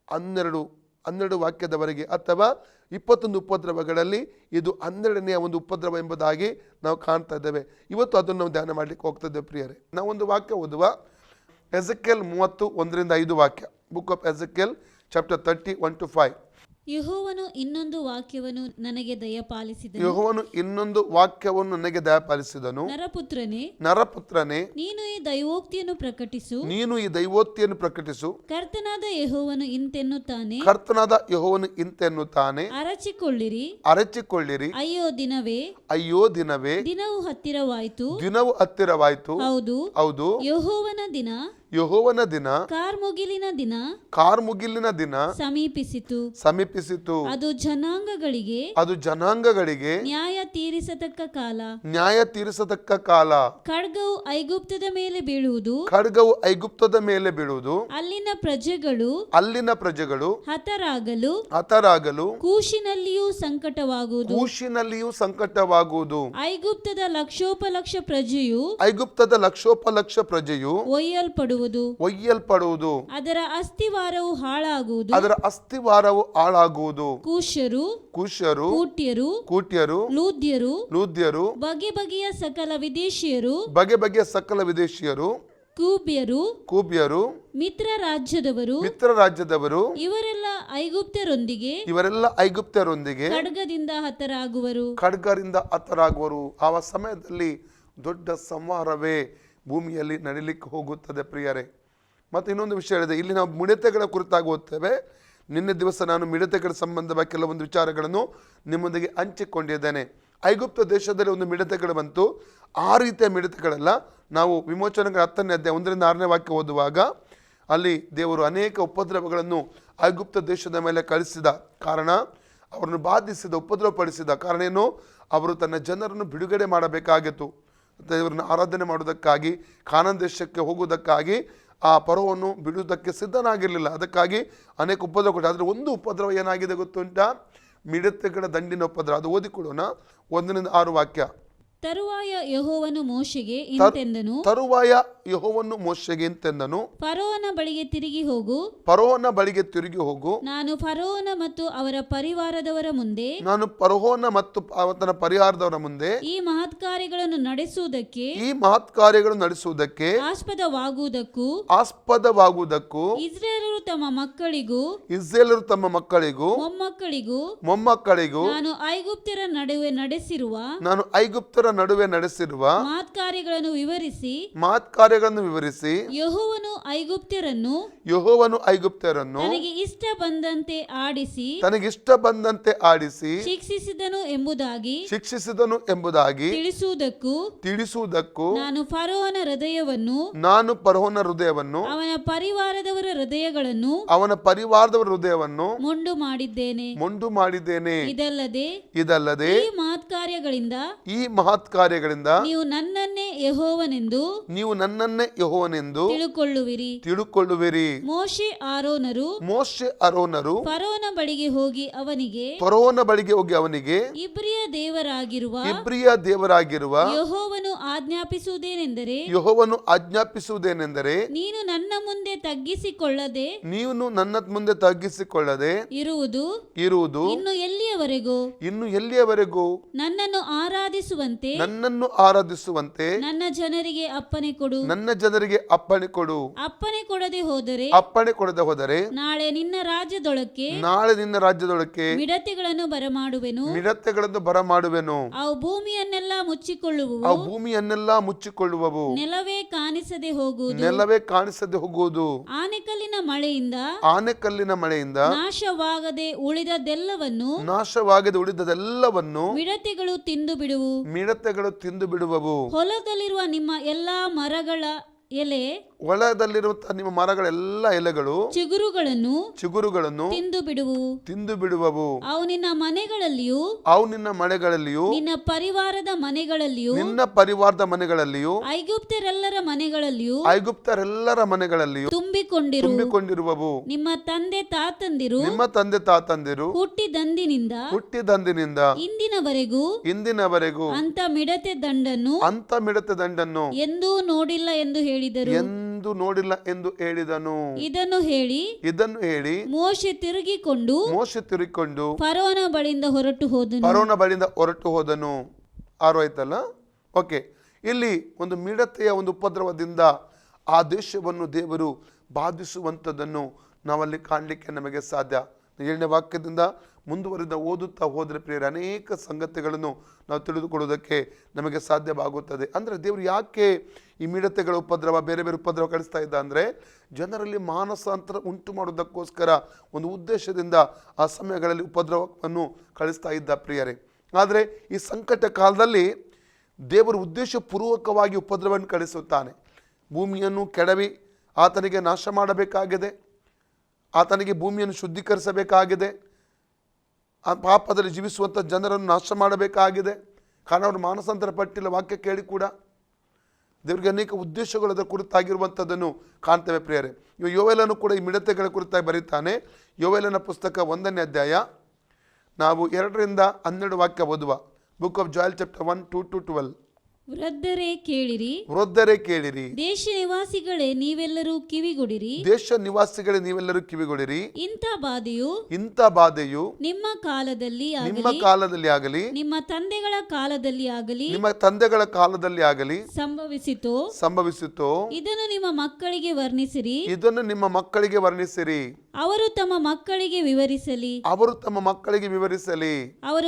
12 ವಾಕ್ಯದವರೆಗೆ, ಅಥವಾ 21 ಉಪದ್ರವಗಳಲ್ಲಿ ಇದು 12ನೇ ಒಂದು ಉಪದ್ರವ ಎಂಬುದಾಗಿ ನಾವು ಕಾಣ್ತಾ ಇದ್ದೇವೆ. ಇವತ್ತು ಅದನ್ನು ನಾವು ಧ್ಯಾನ ಮಾಡಲಿಕ್ಕೆ ಹೋಗ್ತಾ ಇದ್ದೇವೆ ಪ್ರಿಯರೇ. ನಾವು ಒಂದು ವಾಕ್ಯ ಓದುವ, ಎಜೆಕಿಯೇಲ್ 30:1-5 ವಾಕ್ಯ. Book of Ezekiel chapter 30:1-5. ಯೆಹೋವನು ಇನ್ನೊಂದು ವಾಕ್ಯವನ್ನು ನನಗೆ ದಯಪಾಲಿಸಿದನು. ನರಪುತ್ರನೇ, ನೀನು ಈ ದೈವೋಕ್ತಿಯನ್ನು ಪ್ರಕಟಿಸು. ಕರ್ತನಾದ ಯೆಹೋವನು ಇಂತೆನ್ನುತ್ತಾನೆ, ಅರಚಿಕೊಳ್ಳಿರಿ. ಅಯ್ಯೋ ದಿನವೇ, ದಿನವು ಹತ್ತಿರವಾಯಿತು. ಹೌದು, ಯೆಹೋವನ ದಿನ, ಕಾರ್ಮುಗಿಲಿನ ದಿನ ಸಮೀಪಿಸಿತು. ಅದು ಜನಾಂಗಗಳಿಗೆ ನ್ಯಾಯ ತೀರಿಸತಕ್ಕ ಕಾಲ. ಖಡ್ಗವು ಐಗುಪ್ತದ ಮೇಲೆ ಬೀಳುವುದು. ಅಲ್ಲಿನ ಪ್ರಜೆಗಳು ಹತರಾಗಲು ಕೂಶಿನಲ್ಲಿಯೂ ಸಂಕಟವಾಗುವುದು. ಐಗುಪ್ತದ ಲಕ್ಷೋಪಲಕ್ಷ ಪ್ರಜೆಯು ಒಯ್ಯಲ್ಪಡುವುದು. ಅದರ ಅಸ್ಥಿವಾರವು ಹಾಳಾಗುವುದು. ಕೂಶ್ಯರು, ಕೂಟ್ಯರು, ಲೂದ್ಯರು, ಬಗೆ ಬಗೆಯ ಸಕಲ ವಿದೇಶಿಯರು, ಕೂಬ್ಯರು, ಮಿತ್ರ ರಾಜ್ಯದವರು, ಇವರೆಲ್ಲ ಐಗುಪ್ತ್ಯರೊಂದಿಗೆ ಖಡ್ಗದಿಂದ ಹತರಾಗುವರು. ಆ ಸಮಯದಲ್ಲಿ ದೊಡ್ಡ ಸಂಹಾರವೇ ಭೂಮಿಯಲ್ಲಿ ನಡೀಲಿಕ್ಕೆ ಹೋಗುತ್ತದೆ ಪ್ರಿಯರೇ. ಮತ್ತು ಇನ್ನೊಂದು ವಿಷಯ ಹೇಳಿದೆ, ಇಲ್ಲಿ ನಾವು ಮಿಡತೆಗಳ ಕುರಿತಾಗಿ ಓದ್ತೇವೆ. ನಿನ್ನೆ ದಿವಸ ನಾನು ಮಿಡತೆಗಳ ಸಂಬಂಧವಾಗಿ ಕೆಲವೊಂದು ವಿಚಾರಗಳನ್ನು ನಿಮ್ಮೊಂದಿಗೆ ಹಂಚಿಕೊಂಡಿದ್ದೇನೆ. ಐಗುಪ್ತ ದೇಶದಲ್ಲಿ ಒಂದು ಮಿಡತೆಗಳು ಬಂತು. ಆ ರೀತಿಯ ಮಿಡತೆಗಳೆಲ್ಲ ನಾವು ವಿಮೋಚನೆಗಳ 10ನೇ ಅಧ್ಯಾಯ 1-6 ವಾಕ್ಯ ಓದುವಾಗ ಅಲ್ಲಿ ದೇವರು ಅನೇಕ ಉಪದ್ರವಗಳನ್ನು ಐಗುಪ್ತ ದೇಶದ ಮೇಲೆ ಕಳಿಸಿದ ಕಾರಣ, ಅವರನ್ನು ಬಾಧಿಸಿದ, ಉಪದ್ರವಪಡಿಸಿದ ಕಾರಣ ಏನು? ಅವರು ತನ್ನ ಜನರನ್ನು ಬಿಡುಗಡೆ ಮಾಡಬೇಕಾಗಿತ್ತು. ದೇವರನ್ನು ಆರಾಧನೆ ಮಾಡುವುದಕ್ಕಾಗಿ, ಕಾನಾನ್ ದೇಶಕ್ಕೆ ಹೋಗುವುದಕ್ಕಾಗಿ ಆ ಫರೋಹನು ಬಿಡುವುದಕ್ಕೆ ಸಿದ್ಧನಾಗಿರಲಿಲ್ಲ. ಅದಕ್ಕಾಗಿ ಅನೇಕ ಉಪದ್ರವ ಕೊಟ್ಟು, ಆದರೆ ಒಂದು ಉಪದ್ರವ ಏನಾಗಿದೆ ಗೊತ್ತುಂಟಾ? ಮಿಡತೆಗಳ ದಂಡಿನ ಉಪದ್ರವ. ಅದು ಓದಿಕೊಳ್ಳೋಣ, 1-6 ವಾಕ್ಯ. ತರುವಾಯ ಯೆಹೋವನು ಮೋಶೆಗೆ ಇಂತೆಂದನು, ಫರೋಹನ ಬಳಿಗೆ ತಿರುಗಿ ಹೋಗು. ನಾನು ಫರೋಹನ ಮತ್ತು ಅವರ ಪರಿವಾರದವರ ಮುಂದೆ ಈ ಮಹತ್ ಕಾರ್ಯಗಳನ್ನು ನಡೆಸುವುದಕ್ಕೆ ಆಸ್ಪದವಾಗುವುದಕ್ಕೂ ಇಸ್ರಾಯೇಲರು ತಮ್ಮ ಮಕ್ಕಳಿಗೂ ಮೊಮ್ಮಕ್ಕಳಿಗೂ ನಾನು ಐಗುಪ್ತ್ಯರ ನಡುವೆ ನಡೆಸಿರುವ ಮಹತ್ ಕಾರ್ಯಗಳನ್ನು ವಿವರಿಸಿ ಯೆಹೋವನು ಐಗುಪ್ತ್ಯರನ್ನು ತನಗೆ ಇಷ್ಟ ಬಂದಂತೆ ಆಡಿಸಿ ಶಿಕ್ಷಿಸಿದನು ಎಂಬುದಾಗಿ ತಿಳಿಸುವುದಕ್ಕೂ ನಾನು ಫರೋಹನ ಹೃದಯವನ್ನು ಅವನ ಪರಿವಾರದವರ ಹೃದಯಗಳನ್ನು ಮೊಂಡು ಮಾಡಿದ್ದೇನೆ. ಇದಲ್ಲದೆ ಈ ಮಹತ್ ಕಾರ್ಯಗಳಿಂದ ನೀವು ನನ್ನನ್ನೇ ಯೆಹೋವನೆಂದು ತಿಳುಕೊಳ್ಳುವಿರಿ. ಮೋಶೆ ಆರೋನರು ಫರೋಹನ ಬಳಿಗೆ ಹೋಗಿ ಅವನಿಗೆ ಇಬ್ರಿಯ ದೇವರಾಗಿರುವ ಯೆಹೋವನು ಆಜ್ಞಾಪಿಸುವುದೇನೆಂದರೆ ನೀನು ನನ್ನ ಮುಂದೆ ತಗ್ಗಿಸಿಕೊಳ್ಳದೆ ಇರುವುದು ಇನ್ನು ಎಲ್ಲಿಯವರೆಗೂ ನನ್ನನ್ನು ಆರಾಧಿಸುವಂತೆ ನನ್ನ ಜನರಿಗೆ ಅಪ್ಪಣೆ ಕೊಡು. ಅಪ್ಪಣೆ ಕೊಡದೆ ಹೋದರೆ ನಾಳೆ ನಿನ್ನ ರಾಜ್ಯದೊಳಕ್ಕೆ ಮಿಡತೆಗಳನ್ನು ಬರಮಾಡುವೆನು. ಅವು ಭೂಮಿಯನ್ನೆಲ್ಲ ಭೂಮಿಯನ್ನೆಲ್ಲ ಮುಚ್ಚಿಕೊಳ್ಳುವವು, ನೆಲವೇ ಕಾಣಿಸದೆ ಹೋಗುವುದು. ನೆಲವೇ ಕಾಣಿಸದೆ ಹೋಗುವುದು. ಆನೆಕಲ್ಲಿನ ಮಳೆಯಿಂದ ಆನೆಕಲ್ಲಿನ ಮಳೆಯಿಂದ ನಾಶವಾಗದೆ ಉಳಿದದೆಲ್ಲವನ್ನು ನಾಶವಾಗದೆ ಉಳಿದದೆಲ್ಲವನ್ನು ಮಿಡತೆಗಳು ತಿಂದು ಬಿಡುವು. ಮಿಡತೆಗಳು ತಿಂದು ಬಿಡುವವು. ಹೊಲದಲ್ಲಿರುವ ನಿಮ್ಮ ಎಲ್ಲಾ ಮರಗಳ ಎಲೆ ಹೊಲದಲ್ಲಿರುವಂತಹ ನಿಮ್ಮ ಮರಗಳೆಲ್ಲ ಎಲೆಗಳು ಚಿಗುರುಗಳನ್ನು ತಿಂದು ಬಿಡುವು. ತಿಂದು ಬಿಡುವವು. ಅವು ನಿನ್ನ ಮನೆಗಳಲ್ಲಿಯೂ ಅವು ನಿನ್ನ ಮನೆಗಳಲ್ಲಿಯೂ ನಿನ್ನ ಪರಿವಾರದ ಮನೆಗಳಲ್ಲಿಯೂ ನಿನ್ನ ಪರಿವಾರದ ಮನೆಗಳಲ್ಲಿಯೂ ಐಗುಪ್ತರೆಲ್ಲರ ಮನೆಗಳಲ್ಲಿಯೂ ಐಗುಪ್ತರೆಲ್ಲರ ಮನೆಗಳಲ್ಲಿಯೂ ತುಂಬಿಕೊಂಡಿರುವವು. ನಿಮ್ಮ ತಂದೆ ತಾತಂದಿರು ಹುಟ್ಟಿದಂದಿನಿಂದ ಇಂದಿನವರೆಗೂ ಅಂತ ಮಿಡತೆ ದಂಡನ್ನು ಎಂದೂ ನೋಡಿಲ್ಲ ಎಂದು ಹೇಳಿದನು. ಇದನ್ನು ಹೇಳಿ ಮೋಶೆ ತಿರುಗಿಕೊಂಡು ಫರೋನ ಬಳಿಯಿಂದ ಹೊರಟು ಹೋದನು. ಆಯ್ತಲ್ಲ. ಓಕೆ, ಇಲ್ಲಿ ಒಂದು ಮಿಡತೆಯ ಒಂದು ಉಪದ್ರವದಿಂದ ಆ ದೇಶವನ್ನು ದೇವರು ಬಾಧಿಸುವಂಥದ್ದನ್ನು ನಾವಲ್ಲಿ ಕಾಣಲಿಕ್ಕೆ ನಮಗೆ ಸಾಧ್ಯ. 7ನೇ ವಾಕ್ಯದಿಂದ ಮುಂದುವರಿದ ಓದುತ್ತಾ ಹೋದರೆ ಪ್ರಿಯರೇ, ಅನೇಕ ಸಂಗತಿಗಳನ್ನು ನಾವು ತಿಳಿದುಕೊಳ್ಳುವುದಕ್ಕೆ ನಮಗೆ ಸಾಧ್ಯವಾಗುತ್ತದೆ. ಅಂದರೆ ದೇವರು ಯಾಕೆ ಈ ಮಿಡತೆಗಳ ಉಪದ್ರವ, ಬೇರೆ ಬೇರೆ ಉಪದ್ರವ ಕಳಿಸ್ತಾ ಇದ್ದ ಅಂದರೆ ಜನರಲ್ಲಿ ಮಾನಸಾಂತರ ಉಂಟು ಮಾಡುವುದಕ್ಕೋಸ್ಕರ ಒಂದು ಉದ್ದೇಶದಿಂದ ಆ ಸಮಯಗಳಲ್ಲಿ ಉಪದ್ರವವನ್ನು ಕಳಿಸ್ತಾ ಇದ್ದ ಪ್ರಿಯರೇ. ಆದರೆ ಈ ಸಂಕಟ ಕಾಲದಲ್ಲಿ ದೇವರು ಉದ್ದೇಶಪೂರ್ವಕವಾಗಿ ಉಪದ್ರವವನ್ನು ಕಳಿಸುತ್ತಾನೆ. ಭೂಮಿಯನ್ನು ಕೆಡವಿ ಆತನಿಗೆ ನಾಶ ಮಾಡಬೇಕಾಗಿದೆ, ಆತನಿಗೆ ಭೂಮಿಯನ್ನು ಶುದ್ಧೀಕರಿಸಬೇಕಾಗಿದೆ, ಆ ಪಾಪದಲ್ಲಿ ಜೀವಿಸುವಂಥ ಜನರನ್ನು ನಾಶ ಮಾಡಬೇಕಾಗಿದೆ. ಕಾರಣ ಅವರು ಮಾನಸಾಂತರ ಪಟ್ಟಿಲ್ಲ, ವಾಕ್ಯ ಕೇಳಿ ಕೂಡ ದೇವರಿಗೆ ಅನೇಕ ಉದ್ದೇಶಗಳು ಅದರ ಕುರಿತಾಗಿರುವಂಥದ್ದನ್ನು ಕಾಣ್ತೇವೆ ಪ್ರಿಯರೇ. ಯೋವೇಲನು ಕೂಡ ಈ ಮಿಡತೆಗಳ ಕುರಿತಾಗಿ ಬರೀತಾನೆ. ಯೋವೇಲನ ಪುಸ್ತಕ 1ನೇ ಅಧ್ಯಾಯ ನಾವು 2ರಿಂದ 12 ವಾಕ್ಯ ಓದುವ. Book of Joel chapter 1:2-12. ವೃದ್ಧರೇ ಕೇಳಿರಿ, ದೇಶ ನಿವಾಸಿಗಳೇ ನೀವೆಲ್ಲರೂ ಕಿವಿಗೊಡಿರಿ. ಇಂಥ ಬಾಧೆಯು ನಿಮ್ಮ ಕಾಲದಲ್ಲಿ ಆಗಲಿ ನಿಮ್ಮ ತಂದೆಗಳ ಕಾಲದಲ್ಲಿ ಆಗಲಿ ಸಂಭವಿಸಿತೋ ಇದನ್ನು ನಿಮ್ಮ ಮಕ್ಕಳಿಗೆ ವರ್ಣಿಸಿರಿ. ಅವರು ತಮ್ಮ ಮಕ್ಕಳಿಗೆ ವಿವರಿಸಲಿ. ಅವರು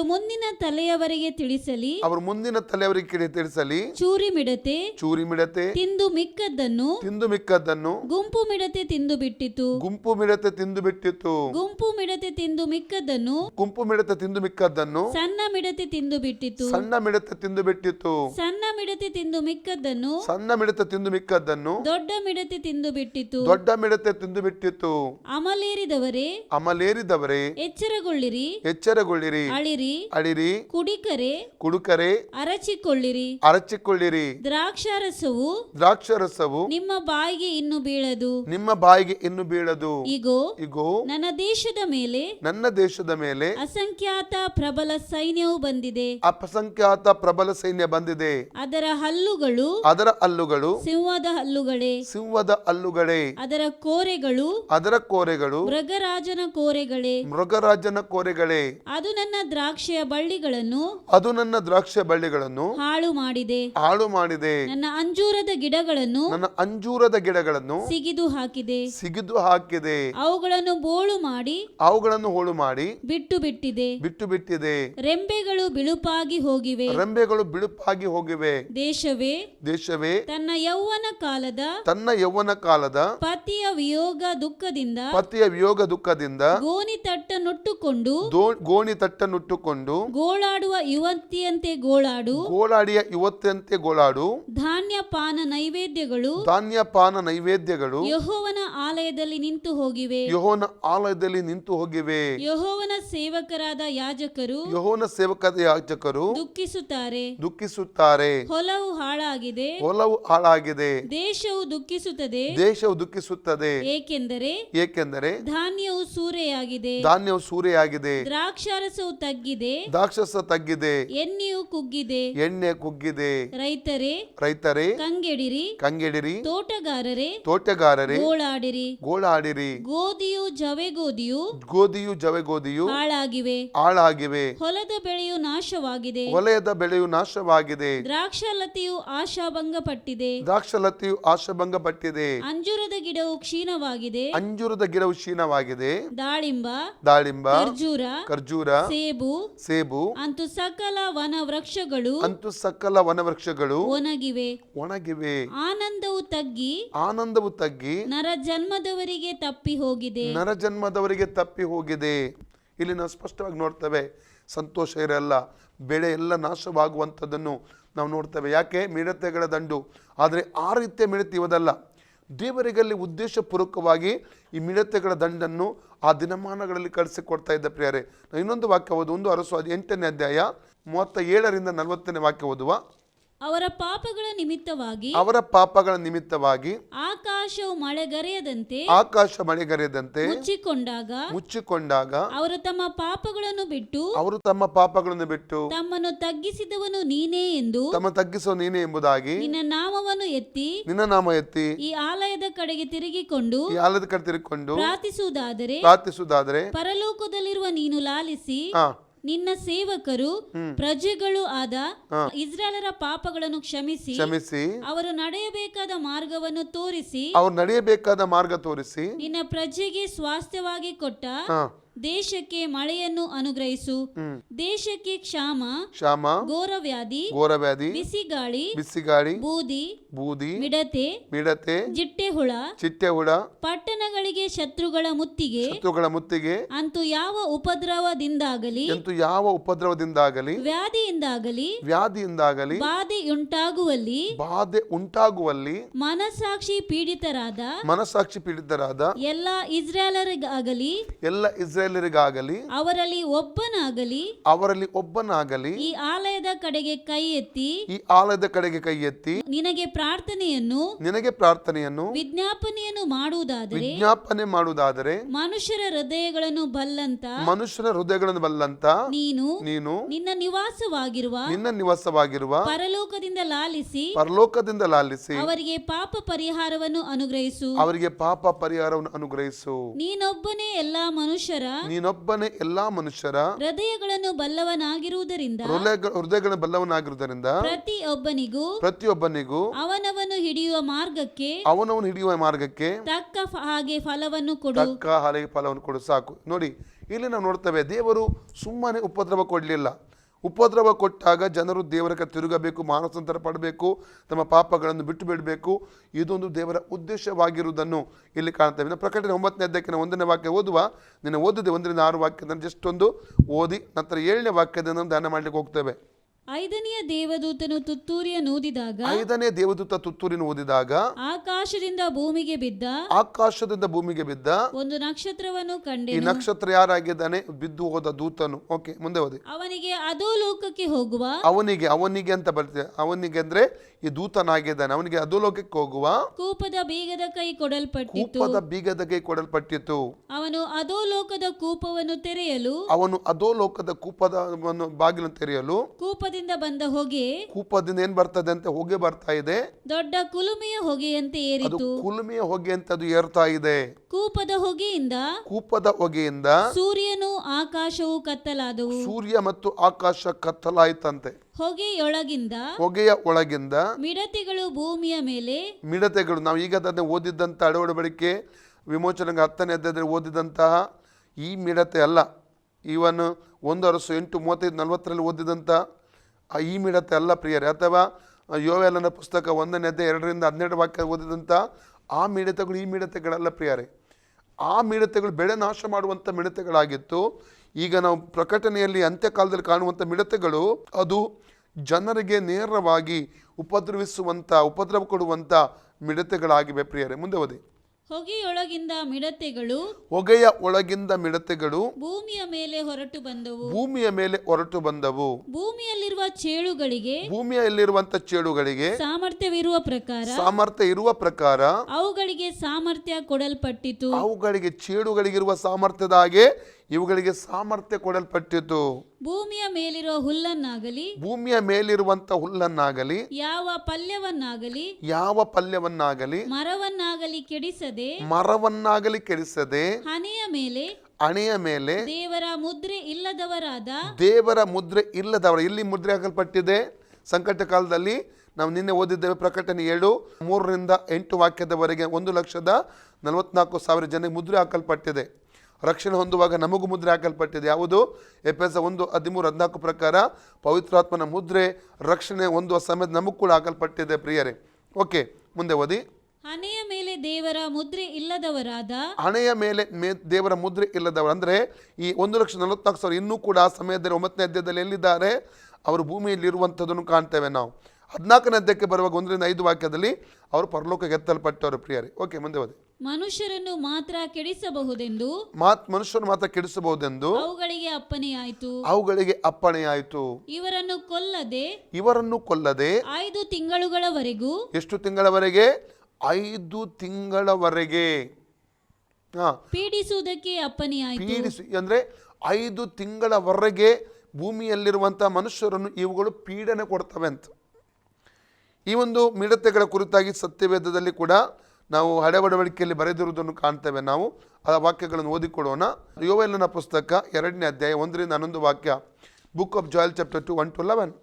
ಮುಂದಿನ ತಲೆಯವರೆಗೆ ತಿಳಿಸಲಿ. ಚೂರಿ ಮಿಡತೆ ತಿಂದು ಮಿಕ್ಕದ್ದನ್ನು ಗುಂಪು ಮಿಡತೆ ತಿಂದು ಬಿಟ್ಟಿತು. ಗುಂಪು ಮಿಡತೆ ತಿಂದು ಮಿಕ್ಕದ್ದನ್ನು ಸಣ್ಣ ಮಿಡತೆ ತಿಂದು ಬಿಟ್ಟಿತು. ಸಣ್ಣ ಮಿಡತೆ ತಿಂದು ಮಿಕ್ಕದ್ದನ್ನು ದೊಡ್ಡ ಮಿಡತೆ ತಿಂದು ಬಿಟ್ಟಿತು. ಅಮಲೇರಿದವರೇ ಎಚ್ಚರಗೊಳ್ಳಿರಿ. ಅಳಿರಿ. ಕುಡುಕರೆ ಅರಚಿಕೊಳ್ಳಿರಿ. ದ್ರಾಕ್ಷಾರಸವು ನಿಮ್ಮ ಬಾಯಿಗೆ ಇನ್ನು ಬೀಳದು. ಇಗೋ ನನ್ನ ದೇಶದ ಮೇಲೆ ಅಸಂಖ್ಯಾತ ಪ್ರಬಲ ಸೈನ್ಯವು ಬಂದಿದೆ. ಅದರ ಹಲ್ಲುಗಳು ಸಿಂಹದ ಹಲ್ಲುಗಳೇ. ಅದರ ಕೋರೆಗಳು ಮೃಗರಾಜನ ಕೋರೆಗಳೇ. ಅದು ನನ್ನ ದ್ರಾಕ್ಷಿಯ ಬಳ್ಳಿಗಳನ್ನು ಹಾಳು ಮಾಡಿದೆ. ನನ್ನ ಅಂಜೂರದ ಗಿಡಗಳನ್ನು ಸಿಗಿದು ಹಾಕಿದೆ. ಅವುಗಳನ್ನು ಬೋಳು ಮಾಡಿ ಬಿಟ್ಟು ಬಿಟ್ಟಿದೆ. ರೆಂಬೆಗಳು ಬಿಳುಪಾಗಿ ಹೋಗಿವೆ. ದೇಶವೇ ತನ್ನ ಯೌವನ ಕಾಲದ ಪತಿಯ ವಿಯೋಗ ದುಃಖದಿಂದ ಗೋಣಿ ತಟ್ಟನ್ನುಟ್ಟುಕೊಂಡು ಗೋಳಾಡುವ ಯುವತಿಯಂತೆ ಗೋಳಾಡು. ಧಾನ್ಯ ಪಾನ ನೈವೇದ್ಯಗಳು ಯೆಹೋವನ ಆಲಯದಲ್ಲಿ ನಿಂತು ಹೋಗಿವೆ. ಯೆಹೋವನ ಸೇವಕರಾದ ಯಾಜಕರು ದುಃಖಿಸುತ್ತಾರೆ. ಹೊಲವು ಹಾಳಾಗಿದೆ. ದೇಶವು ದುಃಖಿಸುತ್ತದೆ. ಏಕೆಂದರೆ ಧಾನ್ಯವು ಸೂರೆಯಾಗಿದೆ. ದ್ರಾಕ್ಷಾರಸವು ತಗ್ಗಿದೆ. ಎಣ್ಣೆಯು ಕುಗ್ಗಿದೆ. ರೈತರೇ ಕಂಗೆಡಿರಿ. ತೋಟಗಾರರೇ ಗೋಳಾಡಿರಿ. ಗೋಧಿಯು ಜವೆಗೋದಿಯು ಹಾಳಾಗಿವೆ. ಹೊಲದ ಬೆಳೆಯು ನಾಶವಾಗಿದೆ. ದ್ರಾಕ್ಷಾಲತೆಯು ಆಶಾಭಂಗಪಟ್ಟಿದೆ. ಅಂಜೂರದ ಗಿಡವು ಕ್ಷೀಣವಾಗಿದೆ. ದಾಳಿಂಬ, ಖರ್ಜೂರ, ಸೇಬು ಅಂತೂ ಸಕಲ ವನವೃಕ್ಷಗಳು ಒಣಗಿವೆ. ಆನಂದವು ತಗ್ಗಿ ನರಜನ್ಮದವರಿಗೆ ತಪ್ಪಿ ಹೋಗಿದೆ. ಇಲ್ಲಿ ನಾವು ಸ್ಪಷ್ಟವಾಗಿ ನೋಡ್ತೇವೆ, ಸಂತೋಷ ಇರಲ್ಲ, ಬೆಳೆ ಎಲ್ಲ ನಾಶವಾಗುವಂಥದ್ದನ್ನು ನಾವು ನೋಡ್ತೇವೆ. ಯಾಕೆ? ಮಿಡತೆಗಳ ದಂಡು. ಆದರೆ ಆ ರೀತಿಯ ಮಿಡತೆ ಇವದಲ್ಲ. ದೇವರಿಗಲ್ಲಿ ಉದ್ದೇಶಪೂರ್ವಕವಾಗಿ ಈ ಮಿಡತೆಗಳ ದಂಡನ್ನು ಆ ದಿನಮಾನಗಳಲ್ಲಿ ಕಳಿಸಿಕೊಡ್ತಾ ಇದ್ದ ಪ್ರಿಯರೇ. ಇನ್ನೊಂದು ವಾಕ್ಯ ಓದು, 1 ಅರಸು 8ನೇ ಅಧ್ಯಾಯ 37ರಿಂದ 40ನೇ ವಾಕ್ಯ ಓದುವ. ಅವರ ಪಾಪಗಳ ನಿಮಿತ್ತವಾಗಿ ಆಕಾಶವು ಮಳೆಗರೆಯದಂತೆ ಮುಚ್ಚಿಕೊಂಡಾಗ ಅವರು ತಮ್ಮ ಪಾಪಗಳನ್ನು ಬಿಟ್ಟು ತಮ್ಮನ್ನು ತಗ್ಗಿಸಿದವನು ನೀನೇ ಎಂಬುದಾಗಿ ನಿನ್ನ ನಾಮವನ್ನು ಎತ್ತಿ ಈ ಆಲಯದ ಕಡೆಗೆ ತಿರುಗಿಕೊಂಡು ಪ್ರಾರ್ಥಿಸುವುದಾದರೆ ಪರಲೋಕದಲ್ಲಿರುವ ನೀನು ಲಾಲಿಸಿ ನಿನ್ನ ಸೇವಕರು ಪ್ರಜೆಗಳು ಆದ ಇಸ್ರಾಯೇಲರ ಪಾಪಗಳನ್ನು ಕ್ಷಮಿಸಿ ಅವರು ನಡೆಯಬೇಕಾದ ಮಾರ್ಗ ತೋರಿಸಿ ನಿನ್ನ ಪ್ರಜೆಗೆ ಸ್ವಾಸ್ಥ್ಯವಾಗಿ ಕೊಟ್ಟ ದೇಶಕ್ಕೆ ಮಳೆಯನ್ನು ಅನುಗ್ರಹಿಸು. ದೇಶಕ್ಕೆ ಕ್ಷಾಮ, ಘೋರವ್ಯಾಧಿ, ಬಿಸಿಗಾಳಿ, ಬೂದಿ, ಮಿಡತೆ, ಚಿಟ್ಟೆ ಹುಳ, ಪಟ್ಟಣಗಳಿಗೆ ಶತ್ರುಗಳ ಮುತ್ತಿಗೆ, ಅಂತೂ ಯಾವ ಉಪದ್ರವದಿಂದಾಗಲಿ ವ್ಯಾಧಿಯಿಂದಾಗಲಿ ಬಾಧೆ ಉಂಟಾಗುವಲ್ಲಿ ಮನಸ್ಸಾಕ್ಷಿ ಪೀಡಿತರಾದ ಎಲ್ಲ ಇಸ್ರಾಯೇಲರಿಗಾಗಲಿ ಅವರಲ್ಲಿ ಒಬ್ಬನಾಗಲಿ ಈ ಆಲಯದ ಕಡೆಗೆ ಕೈ ಎತ್ತಿ ನಿನಗೆ ಪ್ರಾರ್ಥನೆಯನ್ನು ವಿಜ್ಞಾಪನೆಯನ್ನು ಮಾಡುವುದಾದರೆ ಮನುಷ್ಯರ ಹೃದಯಗಳನ್ನು ಬಲ್ಲಂತ ನೀನು ನಿನ್ನ ನಿವಾಸವಾಗಿರುವ ಪರಲೋಕದಿಂದ ಲಾಲಿಸಿ ಅವರಿಗೆ ಪಾಪ ಪರಿಹಾರವನ್ನು ಅನುಗ್ರಹಿಸು. ನೀನೊಬ್ಬನೇ ಎಲ್ಲಾ ಮನುಷ್ಯರ ಹೃದಯಗಳನ್ನು ಬಲ್ಲವನಾಗಿರುವುದರಿಂದ ಪ್ರತಿಯೊಬ್ಬನಿಗೂ ಅವನವನು ಹಿಡಿಯುವ ಮಾರ್ಗಕ್ಕೆ ತಕ್ಕ ಹಾಗೆ ಫಲವನ್ನು ಕೊಡು. ಸಾಕು. ನೋಡಿ, ಇಲ್ಲಿ ನಾವು ನೋಡ್ತೇವೆ, ದೇವರು ಸುಮ್ಮನೆ ಉಪದ್ರವ ಕೊಡಲಿಲ್ಲ. ಉಪದ್ರವ ಕೊಟ್ಟಾಗ ಜನರು ದೇವರ ತಿರುಗಬೇಕು, ಮಾನಸಾಂತರ ಪಡಬೇಕು, ತಮ್ಮ ಪಾಪಗಳನ್ನು ಬಿಟ್ಟು ಬಿಡಬೇಕು. ಇದೊಂದು ದೇವರ ಉದ್ದೇಶವಾಗಿರುವುದನ್ನು ಇಲ್ಲಿ ಕಾಣ್ತೇವೆ. ಪ್ರಕಟಣೆ 9ನೇ ಅಧ್ಯಾಯಕ್ಕೆ 1ನೇ ವಾಕ್ಯ ಓದುವ. ನೀನು ಓದಿದೆ 1ರಿಂದ 6 ವಾಕ್ಯದ ಜಸ್ಟ್ ಒಂದು ಓದಿ ನಂತರ 7ನೇ ವಾಕ್ಯದಿಂದ ಧ್ಯಾನ ಮಾಡ್ಲಿಕ್ಕೆ ಹೋಗ್ತೇವೆ. 5ನೇ ದೇವದೂತನು ತುತ್ತೂರಿಯನ್ನು ಊದಿದಾಗ ಆಕಾಶದಿಂದ ಭೂಮಿಗೆ ಬಿದ್ದ ಒಂದು ನಕ್ಷತ್ರವನ್ನು ಕಂಡೆನು. ಈ ನಕ್ಷತ್ರ ಯಾರಾಗಿದ್ದಾನೆ? ಬಿದ್ದು ಹೋದ ದೂತನು. ಓಕೆ, ಮುಂದೆ ಓದಿ. ಅವನಿಗೆ ಅಧೋಲೋಕಕ್ಕೆ ಹೋಗುವ ಅವನಿಗೆ ಅಂತ ಬರ್ತದೆ. ಅವನಿಗೆ ಅಂದ್ರೆ ಈ ದೂತನಾಗಿದ್ದಾನೆ. ಅವನಿಗೆ ಅಧೋಲೋಕಕ್ಕೆ ಹೋಗುವ ಕೂಪದ ಬೀಗದ ಕೈ ಕೊಡಲ್ಪಟ್ಟಿತು. ಅವನು ಅಧೋಲೋಕದ ಕೂಪವನ್ನು ತೆರೆಯಲು ಬಾಗಿಲನ್ನು ತೆರೆಯಲು ಕೂಪದಿಂದ ಏನ್ ಬರ್ತದೆ ಅಂತ ಹೊಗೆ ಬರ್ತಾ ಇದೆ. ದೊಡ್ಡ ಕುಲುಮೆಯ ಹೊಗೆಯಂತೆ ಏರಿತು. ಕುಲುಮೆಯ ಹೊಗೆ ಅಂತ ಅದು ಏರ್ತಾ ಇದೆ. ಕೂಪದ ಹೊಗೆಯಿಂದ ಸೂರ್ಯನು ಆಕಾಶವು ಕತ್ತಲಾದವು. ಸೂರ್ಯ ಮತ್ತು ಆಕಾಶ ಕತ್ತಲಾಯ್ತಂತೆ. ಹೊಗೆಯ ಒಳಗಿಂದ ಮಿಡತೆಗಳು ನಾವು ಈಗ ಓದಿದ್ದಂತ ಅಡವಡಬಡಿಕೆ ವಿಮೋಚನೆ 10ನೇ ಅಧ್ಯಾಯದಲ್ಲಿ ಓದಿದಂತಹ ಈ ಮಿಡತೆ ಅಲ್ಲ. ಇವನ್ 1 ಅರಸು 8:35-40 ಓದಿದಂತ ಈ ಮಿಡತೆ ಅಲ್ಲ ಪ್ರಿಯರೇ. ಅಥವಾ ಯೋವೇಲನ ಪುಸ್ತಕ 1ನೇ ಅಧ್ಯಾಯ 2-12 ವಾಕ್ಯ ಓದಿದಂತ ಆ ಮಿಡತೆಗಳು ಈ ಮಿಡತೆಗಳಲ್ಲ ಪ್ರಿಯರೇ. ಆ ಮಿಡತೆಗಳು ಬೆಳೆ ನಾಶ ಮಾಡುವಂಥ ಮಿಡತೆಗಳಾಗಿತ್ತು. ಈಗ ನಾವು ಪ್ರಕಟಣೆಯಲ್ಲಿ ಅಂತ್ಯಕಾಲದಲ್ಲಿ ಕಾಣುವಂಥ ಮಿಡತೆಗಳು ಅದು ಜನರಿಗೆ ನೇರವಾಗಿ ಉಪದ್ರವ ಕೊಡುವಂಥ ಮಿಡತೆಗಳಾಗಿವೆ ಪ್ರಿಯರೇ. ಮುಂದೆ ಓದಿ. ಹೊಗೆಯ ಒಳಗಿಂದ ಮಿಡತೆಗಳು ಭೂಮಿಯ ಮೇಲೆ ಹೊರಟು ಬಂದವು. ಭೂಮಿಯಲ್ಲಿರುವಂತ ಚೇಳುಗಳಿಗೆ ಸಾಮರ್ಥ್ಯ ಇರುವ ಪ್ರಕಾರ ಅವುಗಳಿಗೆ ಸಾಮರ್ಥ್ಯ ಕೊಡಲ್ಪಟ್ಟಿತು. ಅವುಗಳಿಗೆ ಚೇಳುಗಳಿಗಿರುವ ಸಾಮರ್ಥ್ಯದ ಹಾಗೆ ಇವುಗಳಿಗೆ ಸಾಮರ್ಥ್ಯ ಕೊಡಲ್ಪಟ್ಟಿತು. ಭೂಮಿಯ ಮೇಲಿರುವಂತ ಹುಲ್ಲನ್ನಾಗಲಿ ಯಾವ ಪಲ್ಯವನ್ನಾಗಲಿ ಮರವನ್ನಾಗಲಿ ಕೆಡಿಸದೆ ಹಣೆಯ ಮೇಲೆ ದೇವರ ಮುದ್ರೆ ಇಲ್ಲದವರ ಇಲ್ಲಿ ಮುದ್ರೆ ಹಾಕಲ್ಪಟ್ಟಿದೆ. ಸಂಕಟ ಕಾಲದಲ್ಲಿ ನಾವು ನಿನ್ನೆ ಓದಿದ್ದೇವೆ ಪ್ರಕಟಣೆ 7:3-8 ವಾಕ್ಯದವರೆಗೆ 1,44,000 ಜನಕ್ಕೆ ಮುದ್ರೆ ಹಾಕಲ್ಪಟ್ಟಿದೆ. ರಕ್ಷಣೆ ಹೊಂದುವಾಗ ನಮಗೂ ಮುದ್ರೆ ಹಾಕಲ್ಪಟ್ಟಿದೆ. ಯಾವುದು? ಎಫೆಸ 1:13-14 ಪ್ರಕಾರ ಪವಿತ್ರಾತ್ಮನ ಮುದ್ರೆ ರಕ್ಷಣೆ ಹೊಂದುವ ಸಮಯದ ನಮಗೂ ಕೂಡ ಹಾಕಲ್ಪಟ್ಟಿದೆ ಪ್ರಿಯರೇ. ಓಕೆ, ಮುಂದೆ ಓದಿ. ಹಣೆಯ ಮೇಲೆ ದೇವರ ಮುದ್ರೆ ಇಲ್ಲದವರಾದ, ಹಣೆಯ ಮೇಲೆ ದೇವರ ಮುದ್ರೆ ಇಲ್ಲದವರು ಅಂದರೆ ಈ 1,44,000 ಇನ್ನೂ ಕೂಡ ಆ ಸಮಯದಲ್ಲಿ 9ನೇ ಅಧ್ಯಾಯದಲ್ಲಿ ಎಲ್ಲಿದ್ದಾರೆ? ಅವರು ಭೂಮಿಯಲ್ಲಿ ಇರುವಂಥದ್ದನ್ನು ಕಾಣ್ತೇವೆ ನಾವು. 14ನೇ ಅಧ್ಯಾಯಕ್ಕೆ ಬರುವಾಗ 1-5 ವಾಕ್ಯದಲ್ಲಿ ಅವರು ಪರಲೋಕಕ್ಕೆ ಎತ್ತಲ್ಪಟ್ಟವರು ಪ್ರಿಯರೇ. ಓಕೆ, ಮುಂದೆ ಓದಿ. ಮನುಷ್ಯರನ್ನು ಮಾತ್ರ ಕೆಡಿಸಬಹುದೆಂದು ಮನುಷ್ಯರು ಮಾತ್ರ ಕೆಡಿಸಬಹುದೆಂದು ಅವುಗಳಿಗೆ ಅಪ್ಪಣೆಯಾಯಿತು. ಇವರನ್ನು ಕೊಲ್ಲದೆ 5 ತಿಂಗಳುಗಳವರೆಗೂ. ಎಷ್ಟು ತಿಂಗಳವರೆಗೆ? 5 ತಿಂಗಳವರೆಗೆ ಪೀಡಿಸುವುದಕ್ಕೆ ಅಪ್ಪಣೆಯಾಯಿತು. ಅಂದ್ರೆ 5 ತಿಂಗಳವರೆಗೆ ಭೂಮಿಯಲ್ಲಿರುವಂತಹ ಮನುಷ್ಯರನ್ನು ಇವುಗಳು ಪೀಡನೆ ಕೊಡ್ತವೆ ಅಂತ. ಈ ಒಂದು ಮಿಡತೆಗಳ ಕುರಿತಾಗಿ ಸತ್ಯವೇದದಲ್ಲಿ ಕೂಡ ನಾವು ಹಳೆ ಒಡಂಬಡಿಕೆಯಲ್ಲಿ ಬರೆದಿರುವುದನ್ನು ಕಾಣ್ತೇವೆ. ನಾವು ಆ ವಾಕ್ಯಗಳನ್ನು ಓದಿಕೊಡೋಣ. ಯೋವೇಲನ ಪುಸ್ತಕ 2ನೇ ಅಧ್ಯಾಯ 1-11 ವಾಕ್ಯ. Book of Joel chapter 2 1-11.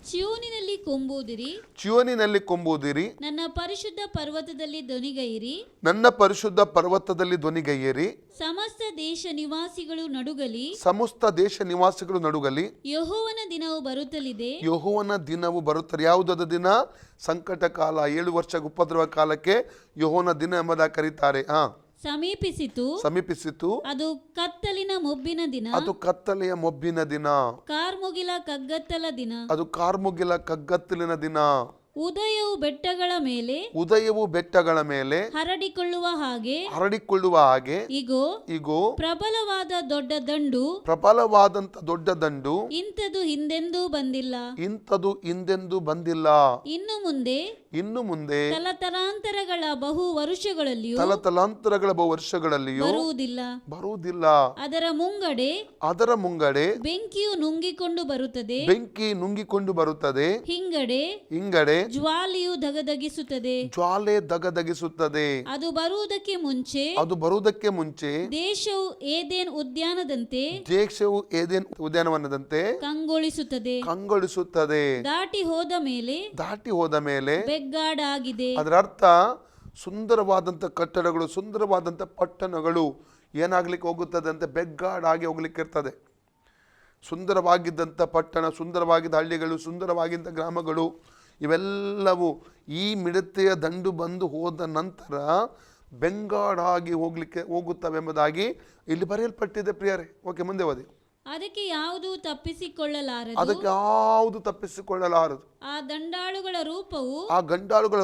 ಚೀಯೋನಿನಲ್ಲಿ ಕೊಂಬುವುದಿರಿ, ನನ್ನ ಪರಿಶುದ್ಧ ಪರ್ವತದಲ್ಲಿ ಧ್ವನಿಗೈಯಿರಿ. ಸಮಸ್ತ ದೇಶ ನಿವಾಸಿಗಳು ನಡುಗಲಿ. ಯೆಹೋವನ ದಿನವು ಬರುತ್ತದೆ. ಯಾವುದಾದ ದಿನ? ಸಂಕಟ ಕಾಲ, 7 ವರ್ಷ ಉಪದ್ರವ ಕಾಲಕ್ಕೆ ಯೆಹೋವನ ದಿನ ಎಂಬುದಾಗಿ ಕರೀತಾರೆ. ಸಮೀಪಿಸಿತು. ಅದು ಕತ್ತಲಿನ ಮೊಬ್ಬಿನ ದಿನ. ಕಾರ್ಮುಗಿಲ ಕಗ್ಗತ್ತಲಿನ ದಿನ. ಉದಯವು ಬೆಟ್ಟಗಳ ಮೇಲೆ ಹರಡಿಕೊಳ್ಳುವ ಹಾಗೆ ಇಗೋ ಪ್ರಬಲವಾದಂತ ದೊಡ್ಡ ದಂಡು. ಇಂಥದು ಹಿಂದೆಂದೂ ಬಂದಿಲ್ಲ. ಇನ್ನು ಮುಂದೆ ತಲತಲಾಂತರಗಳ ಬಹು ವರ್ಷಗಳಲ್ಲಿಯೂ ಬರುವುದಿಲ್ಲ. ಅದರ ಮುಂಗಡೆ ಬೆಂಕಿಯು ನುಂಗಿಕೊಂಡು ಬರುತ್ತದೆ. ಹಿಂಗಡೆ ಜ್ವಾಲೆಯು ಧಗಧಗಿಸುತ್ತದೆ. ಅದು ಬರುವುದಕ್ಕೆ ಮುಂಚೆ ದೇಶವು ಏದೇನ್ ಉದ್ಯಾನವನದಂತೆ ಕಂಗೊಳಿಸುತ್ತದೆ. ದಾಟಿ ಹೋದ ಮೇಲೆ ಬೆಗ್ಗಾಡಾಗಿದೆ. ಅದರ ಅರ್ಥ ಸುಂದರವಾದಂಥ ಕಟ್ಟಡಗಳು, ಸುಂದರವಾದಂಥ ಪಟ್ಟಣಗಳು ಏನಾಗ್ಲಿಕ್ಕೆ ಹೋಗುತ್ತದೆ ಅಂತ ಬೆಗ್ಗಾಡಾಗಿ ಹೋಗ್ಲಿಕ್ಕೆ ಇರ್ತದೆ. ಸುಂದರವಾಗಿದ್ದಂಥ ಪಟ್ಟಣ, ಸುಂದರವಾಗಿದ್ದ ಹಳ್ಳಿಗಳು, ಸುಂದರವಾಗಿದ್ದ ಗ್ರಾಮಗಳು ಇವೆಲ್ಲವೂ ಈ ಮಿಡತೆಯ ದಂಡು ಬಂದು ಹೋದ ನಂತರ ಬೆಂಗಾಡಾಗಿ ಹೋಗುತ್ತವೆ ಎಂಬುದಾಗಿ ಇಲ್ಲಿ ಬರೆಯಲ್ಪಟ್ಟಿದೆ ಪ್ರಿಯರೇ. ಓಕೆ, ಮುಂದೆ ಓದಿ. ಅದಕ್ಕೆ ಯಾವುದು ತಪ್ಪಿಸಿಕೊಳ್ಳಲಾರದು. ಆ ಗಂಡಾಳುಗಳ